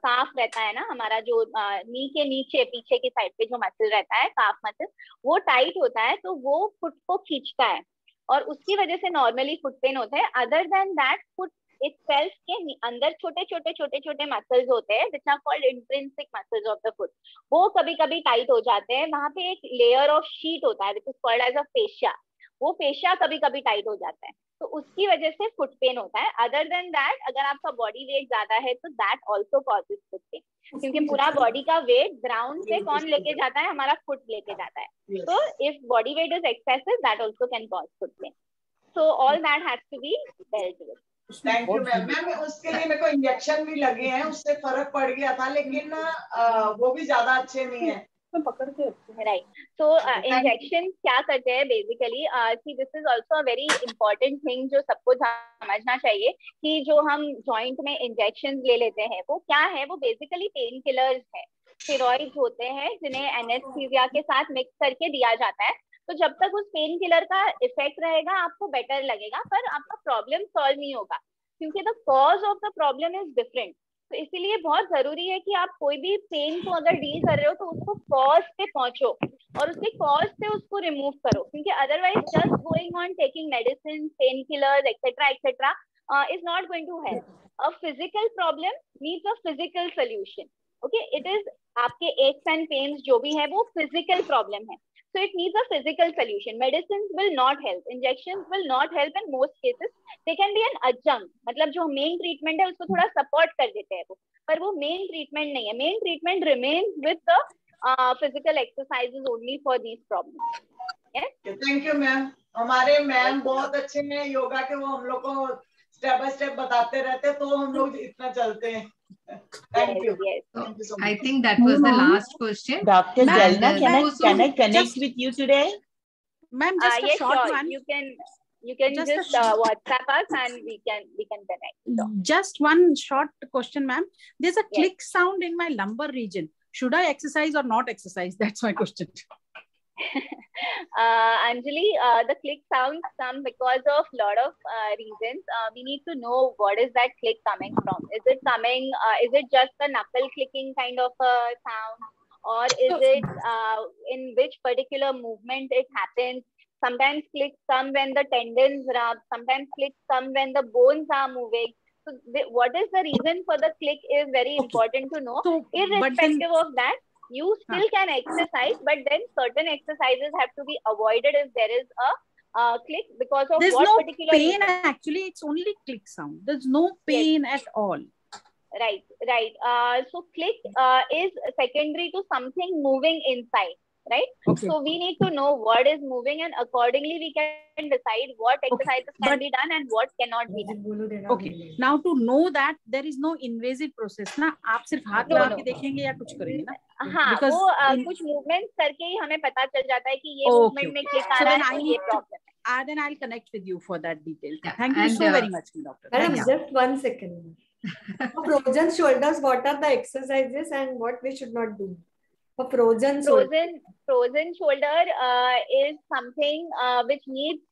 काफ रहता है ना हमारा, जो नी के नीचे पीछे की साइड पे जो मसल रहता है, काफ मसल, वो टाइट होता है, तो वो फुट को खींचता है, और उसकी वजह से नॉर्मली फुट पेन होता है. Other than that, foot itself के अंदर छोटे छोटे मसल्स होते हैं which are called intrinsic muscles of the foot. वो कभी कभी टाइट हो जाते हैं. वहां पे एक लेयर ऑफ शीट होता है which is called as a fascia. वो fascia कभी कभी टाइट हो जाता है, तो उसकी वजह से फुट पेन होता है. अदर देन दैट, अगर आपका बॉडी वेट ज्यादा है तो that also causes foot pain, क्योंकि पूरा बॉडी का वेट ग्राउंड से कौन लेके जाता है? हमारा फुट लेके जाता है. तो if body weight is excessive, that also can cause foot pain. So all that has to be dealt with. Thank you ma'am. Ma'am, उसके लिए मेरे को इंजेक्शन भी लगे हैं, उससे फर्क पड़ गया था, लेकिन वो भी ज्यादा अच्छे नहीं है. पकड़ के राइट. सो इंजेक्शन क्या करते हैं basically? See this is also a very important thing जो सबको समझना चाहिए, कि जो हम जॉइंट में इंजेक्शन ले लेते हैं वो क्या है? वो बेसिकली पेन किलर्स है, स्टेरॉइड्स होते हैं जिन्हें एनेस्थीसिया के साथ मिक्स करके दिया जाता है. तो जब तक उस पेन किलर का इफेक्ट रहेगा आपको बेटर लगेगा, पर आपका प्रॉब्लम सॉल्व नहीं होगा, क्योंकि the cause of the problem is different. तो इसीलिए बहुत जरूरी है कि आप कोई भी पेन को अगर डील कर रहे हो तो उसको कॉज पे पहुंचो और उसके कॉज से उसको रिमूव करो, क्योंकि otherwise just going on taking medicine, pain killers etcetera is not going to help. A physical problem needs a physical solution. Okay, it is आपके aches and pains जो भी है वो physical problem है. So it needs a physical solution. Medicines will not help. Injections will not help in most cases. They can be an adjunct. मतलब जो main treatment है उसको थोड़ा support कर देते हैं वो, पर वो main treatment नहीं है. Main treatment remains with the physical exercises only for these problems. Yes? Thank you, ma'am. हमारे मैम बहुत अच्छे हैं योगा के, वो हम लोग को स्टेप बाय स्टेप बताते रहते, तो हम लोग इतना चलते हैं. Thank you. Yes. Thank you so much. I think that was the last question. Dr. Jalna, can I connect with you today? Ma'am, just a yes, short sure. one. You can just WhatsApp us and we can connect. So. Just one short question, ma'am. There's a click sound in my lumbar region. Should I exercise or not exercise? That's my question. Anjali, the click sounds come because of lot of reasons. We need to know what is that click coming from. Is it coming? Is it just a knuckle clicking kind of a sound, or is it in which particular movement it happens? Sometimes clicks come when the tendons rub. Sometimes clicks come when the bones are moving. So, what is the reason for the click is very important to know. So, irrespective of that, you still can exercise, but then certain exercises have to be avoided if there is a click because of there's what no particular pain. reason. Actually, it's only click sound. There's no pain at all. Right. So click is secondary to something moving inside, right? Okay. So we need to know what is moving, and accordingly we can decide what exercises can be done and what cannot be done. Okay. Now to know that there is no invasive process, ना आप सिर्फ हाथ लगा के देखेंगे या कुछ करेंगे ना? हाँ, वो कुछ मूवमेंट्स करके ही हमें पता चल जाता है कि ये मूवमेंट में क्लिक आ रहा है, ये प्रॉब्लम है. then I'll connect with you for that detail. Yeah. Thank you so very much, doctor. Madam, just 1 second. For frozen shoulders, what are the exercises and what we should not do? For frozen shoulder is something which needs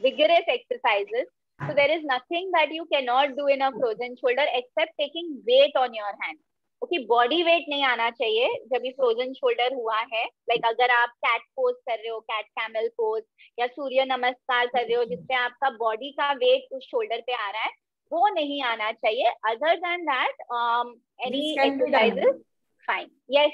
vigorous exercises. So there is nothing that you cannot do in a frozen shoulder except taking weight on your hand. Okay, body weight नहीं आना चाहिए जब ये frozen shoulder हुआ है. Like अगर आप cat pose कर रहे हो, cat camel pose या सूर्य नमस्कार कर रहे हो जिसपे आपका body का weight उस shoulder पे आ रहा है, वो नहीं आना चाहिए. Other than that, any exercises fine. Yes.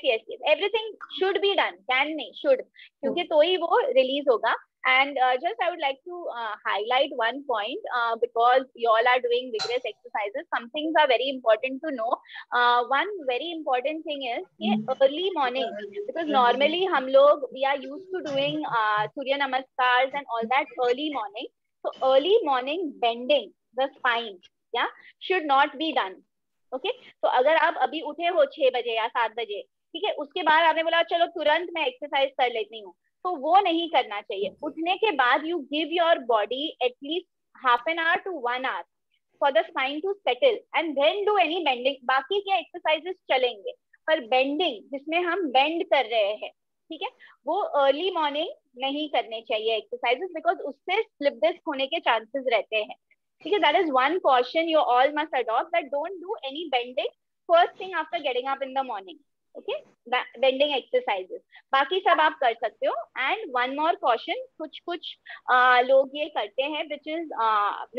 Everything should be done. Can नहीं, should. क्योंकि तो ही वो release होगा. And just I would like to highlight one point because you all are doing vigorous exercises. Some things are very important to know. One very important thing is early morning, because normally we are used to doing Surya Namaskars and all that early morning. So early morning bending the spine, should not be done. Okay. So अगर आप अभी उठे हो 6 बजे या 7 बजे, ठीक है, उसके बाद आपने बोला चलो तुरंत मैं एक्सरसाइज कर लेती हूँ, तो वो नहीं करना चाहिए. उठने के बाद you give your body at least half an hour to 1 hour for the spine to settle and then do any bending. बाकी के exercises चलेंगे, पर bending जिसमें हम bend कर रहे हैं, ठीक है, वो early morning नहीं करने चाहिए exercises because उससे slip disc होने के chances रहते हैं. ठीक है, that is one caution you all must adopt, that don't do any bending first thing after getting up in the morning. Okay, bending exercises. बाकी सब आप कर सकते हो. And one more caution, कुछ लोग ये करते हैं, which is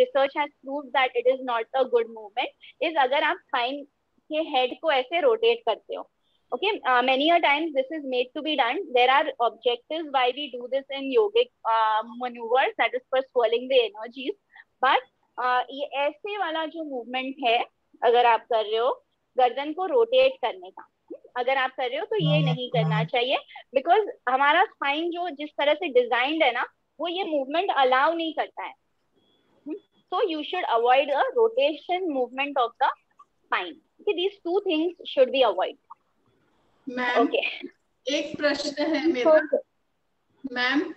research has proved that it is not a good movement, is अगर आप spine के head को ऐसे rotate करते हो. Okay, many a times this is made to be done. There are objectives why we do this in yogic maneuvers, that is for swirling the energies. But ये ऐसे वाला जो movement है, अगर आप कर रहे हो गर्दन को rotate करने का, अगर आप कर रहे हो तो ये नहीं करना चाहिए, बिकॉज हमारा स्पाइन जो जिस तरह से डिजाइंड है ना, वो ये मूवमेंट अलाउ नहीं करता है. So you should avoid a rotation movement of the spine. These 2 things should be avoid. Ma'am, एक प्रश्न है मेरा. मैम,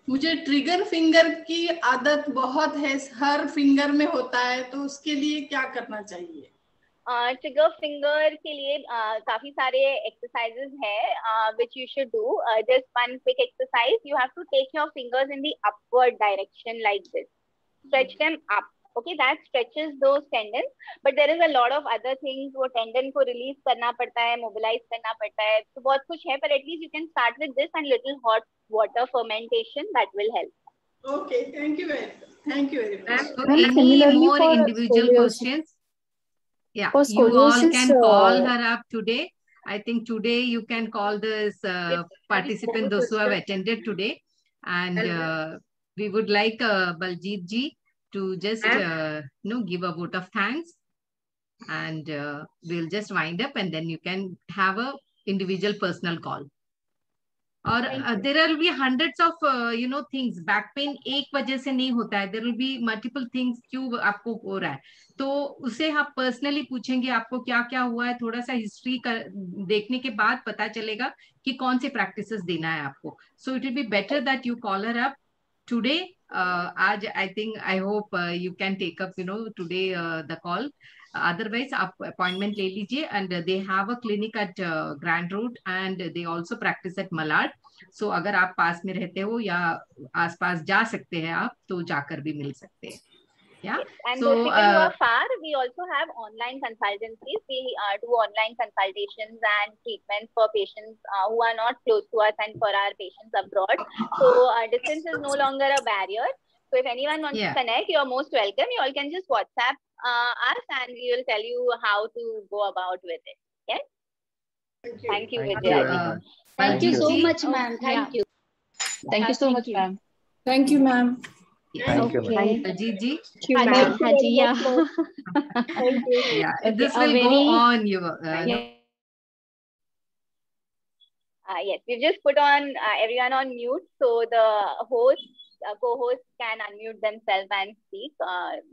मुझे ट्रिगर फिंगर की आदत बहुत है, हर फिंगर में होता है, तो उसके लिए क्या करना चाहिए? ट्रिगर फिंगर के लिए काफी सारे एक्सरसाइजेस है which you should do. Just one quick exercise. You have to take your fingers in the upward direction like this. Stretch them up. Okay, that stretches those tendons. But there is a lot of other things. वो tendon को release करना पड़ता है, mobilize करना पड़ता है, तो बहुत कुछ है. पर at least you can start with this and little hot water fermentation, that will help. Okay, thank you very much. Any more individual questions? Yeah, you all can call her up today. I think today you can call this participant, those who have attended today. And we would like Baljit ji to just give a vote of thanks. And we'll just wind up and then you can have a individual personal call. और there will be hundreds of things. Back pain एक वजह से नहीं होता है. there will be multiple things क्यों आपको हो रहा है, तो उसे आप पर्सनली पूछेंगे आपको क्या क्या हुआ है. थोड़ा सा हिस्ट्री देखने के बाद पता चलेगा कि कौन से प्रैक्टिसेस देना है आपको. So it will be better that you call her up today. आज I think I hope you can take up today the call. Otherwise आप अपॉइंटमेंट ले लीजिए. And they have a clinic at Grant Road and they also practice at Malad. सो अगर आप पास में रहते हो या आसपास जा सकते हैं आप, तो जाकर भी मिल सकते हैं. Yeah. And so, those people who are far, we also have online consultancies. We do online consultations and treatments for patients who are not close to us and for our patients abroad. So distance is no longer a barrier. So if anyone wants to connect, you are most welcome. You all can just WhatsApp us and we will tell you how to go about with it. Yes. Thank you, Vijay. Thank you so much, ma'am. Thank you. Thank you so much, ma'am. Thank you, ma'am. Thank you, ma'am. Haji. Haji, yeah. Thank you. Yeah, this will go on. Yes, we've just put on everyone on mute, so the host, co-host can unmute themselves and speak.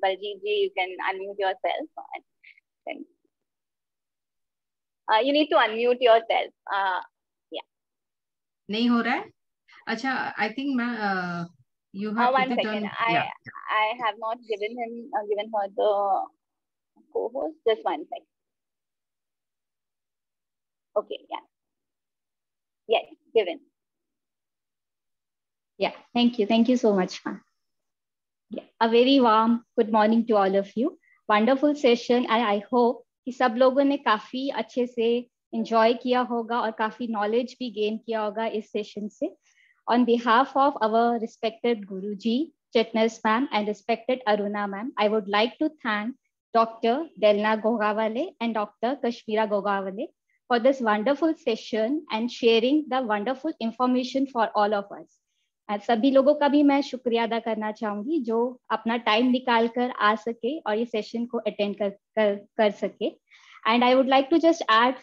Baljit ji, you can unmute yourself. And you need to unmute yourself. Yeah. नहीं हो रहा है. अच्छा, I think You have one put it second. on, yeah. I have not given her the co-host. Just one second. Okay, yeah. Yes, given. Yeah, thank you. Thank you so much, ma'am. Yeah, a very warm good morning to all of you. Wonderful session, and I hope कि सब लोगों ने काफी अच्छे से enjoy किया होगा और काफी knowledge भी gain किया होगा इस session से. On behalf of our respected Guruji, Chetnas ma'am, and respected Aruna ma'am, I would like to thank Dr. Delna Gogawale and Dr. Kashmira Gogawale for this wonderful session and sharing the wonderful information for all of us. And सभी लोगों का भी मैं शुक्रिया अदा करना चाहूंगी जो अपना टाइम निकाल कर आ सके और ये सेशन को अटेंड कर सके. And I would like to just add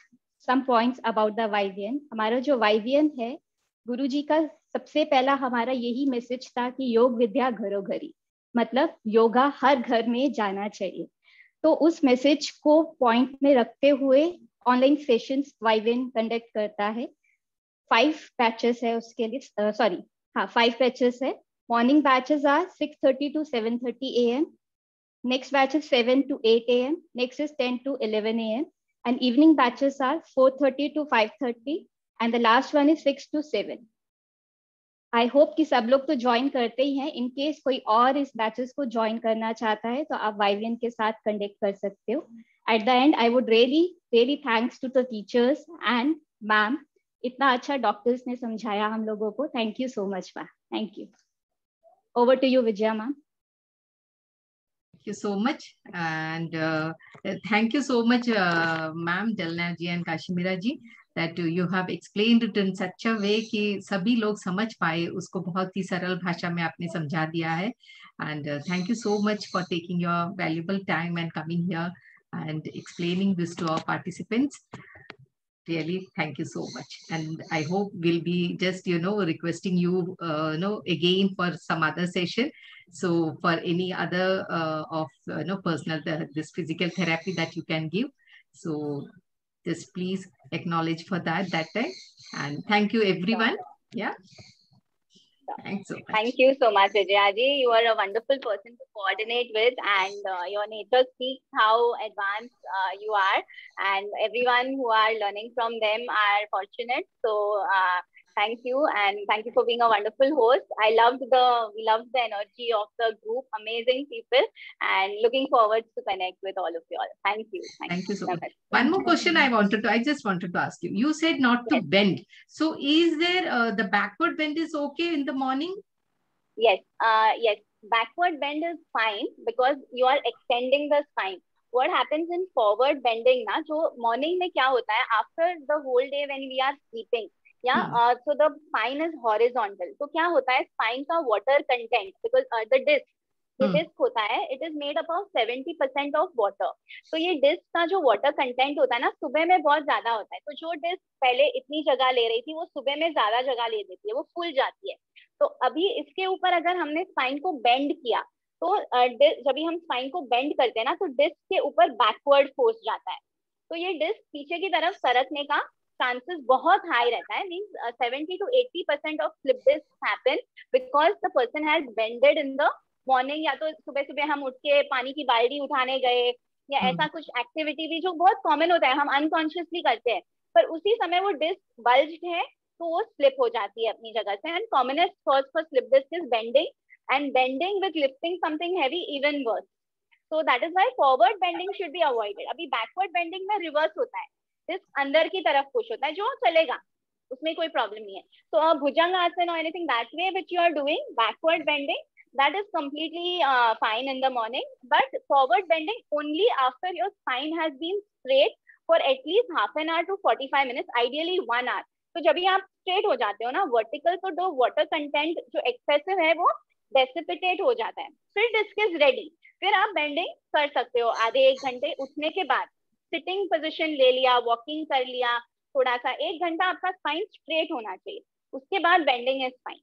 some points about the YVN. हमारा जो YVN है, गुरुजी का सबसे पहला हमारा यही मैसेज था कि योग विद्या घरों घरी, मतलब योगा हर घर में जाना चाहिए. तो उस मैसेज को पॉइंट में रखते हुए ऑनलाइन सेशंस YVN कंडक्ट करता है. 5 बैचेस है उसके लिए, हाँ 5 बैचेस है. Morning batches are 6:30 to 7:30 AM. Next batch is 7 to 8 AM. Next is 10 to 11 AM. And evening batches are 4:30 to 5:30. And the last one is 6 to 7. I hope कि सब लोग तो ज्वाइन करते ही हैं. In case कोई और इस बैचेस को ज्वाइन करना चाहता है तो आप YVN के साथ कंडक्ट कर सकते हो. At the end, I would really thanks to the teachers and ma'am. इतना अच्छा डॉक्टर्स ने समझाया हम लोगों को. Thank you so much ma'am. Thank you. Over to you Vijaya ma'am. Thank you so much, and thank you so much, ma'am Delna ji and Kashmira ji, that you have explained it in such a way कि सभी लोग समझ पाए उसको. बहुत ही सरल भाषा में आपने समझा दिया है. And thank you so much for taking your valuable time and coming here and explaining this to our participants. Really, thank you so much. And I hope we'll be just, requesting you, again for some other session. So for any other personal, this physical therapy that you can give. So just please acknowledge for that time. And thank you everyone. Yeah. Thanks so much. Thank you so much, Vijaya ji. You are a wonderful person to coordinate with, and your nature speaks how advanced you are, and everyone who are learning from them are fortunate. So thank you, and thank you for being a wonderful host. We loved the energy of the group. Amazing people, and looking forward to connect with all of you all. Thank you. Thank you so much. One more question I just wanted to ask you. You said not to bend. So is there the backward bend is okay in the morning? Yes. Yes. Backward bend is fine because you are extending the spine. What happens in forward bending ना, जो morning में क्या होता है, after the whole day when we are sleeping, so the spine is horizontal. तो क्या होता है, spine का water content, because the disc होता है, it is made up of 70% of water. तो ये disc का जो water content होता है ना, सुबह में बहुत ज्यादा होता है. तो जो disc पहले इतनी जगह ले रही थी वो सुबह में ज्यादा जगह ले देती है, वो फूल जाती है. तो अभी इसके ऊपर अगर हमने spine को bend किया तो जब भी हम spine को bend करते हैं ना, तो disc के ऊपर backward force जाता है. तो ये disc पीछे की तरफ सरकने का chances बहुत high रहता है. Means 70 to 80% of slip discs happen because the person has bended in the morning. या तो सुबह सुबह हम उठ के पानी की बाल्टी उठाने गए या ऐसा कुछ एक्टिविटी भी जो बहुत कॉमन होता है, हम अनकॉन्शियसली करते हैं, पर उसी समय वो डिस्क बल्ज्ड है तो वो स्लिप हो जाती है अपनी जगह से. And commonest cause for slip disc is bending, and bending with lifting something heavy even worse. So that is why forward bending should be avoided. अभी बैकवर्ड बेंडिंग में रिवर्स होता है, डिस्क अंदर की तरफ पुश होता है, जो चलेगा, उसमें कोई प्रॉब्लम नहीं है. तो भुजंग आसन और anything that way which you are doing, backward bending, that is completely fine in the morning, but forward bending only after your spine has been straight for at least half an hour to 45 minutes, ideally 1 hour. तो जब भी आप straight हो जाते हो ना vertical, तो जो water content जो excessive है वो dissipate हो जाता है, फिर disc is ready. फिर आप bending कर सकते हो आधे 1 घंटे उठने के बाद. sitting position ले लिया, walking कर लिया, थोड़ा सा 1 घंटा आपका spine straight होना चाहिए, उसके बाद bending is fine.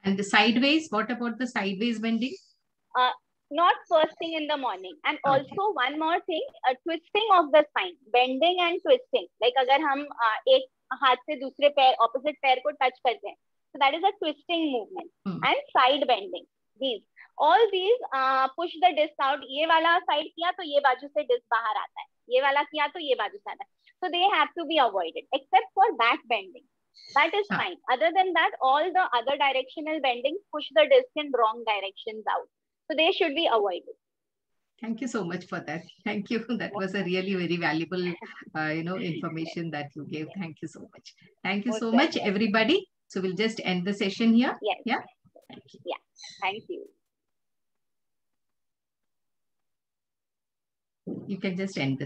And the sideways, what about the sideways bending? Not first thing in the morning. And also one more thing, twisting of the spine, bending and twisting. Like अगर हम एक हाथ से दूसरे पैर, opposite पैर को touch करते हैं, So that is a twisting movement. And side bending. All these push the disc out. ये वाला side किया तो ये बाजू से disc बाहर आता है. ये वाला किया तो ये बाजू से आता है. So they have to be avoided, except for back bending. That is fine. Other than that, all the other directional bendings push the disc in wrong directions out. So they should be avoided. Thank you so much for that. Thank you. That was a really very valuable, information that you gave. Thank you so much. Thank you so much, everybody. So we'll just end the session here. Yes. Yeah. Thank you. Yeah. Thank you. You can just end the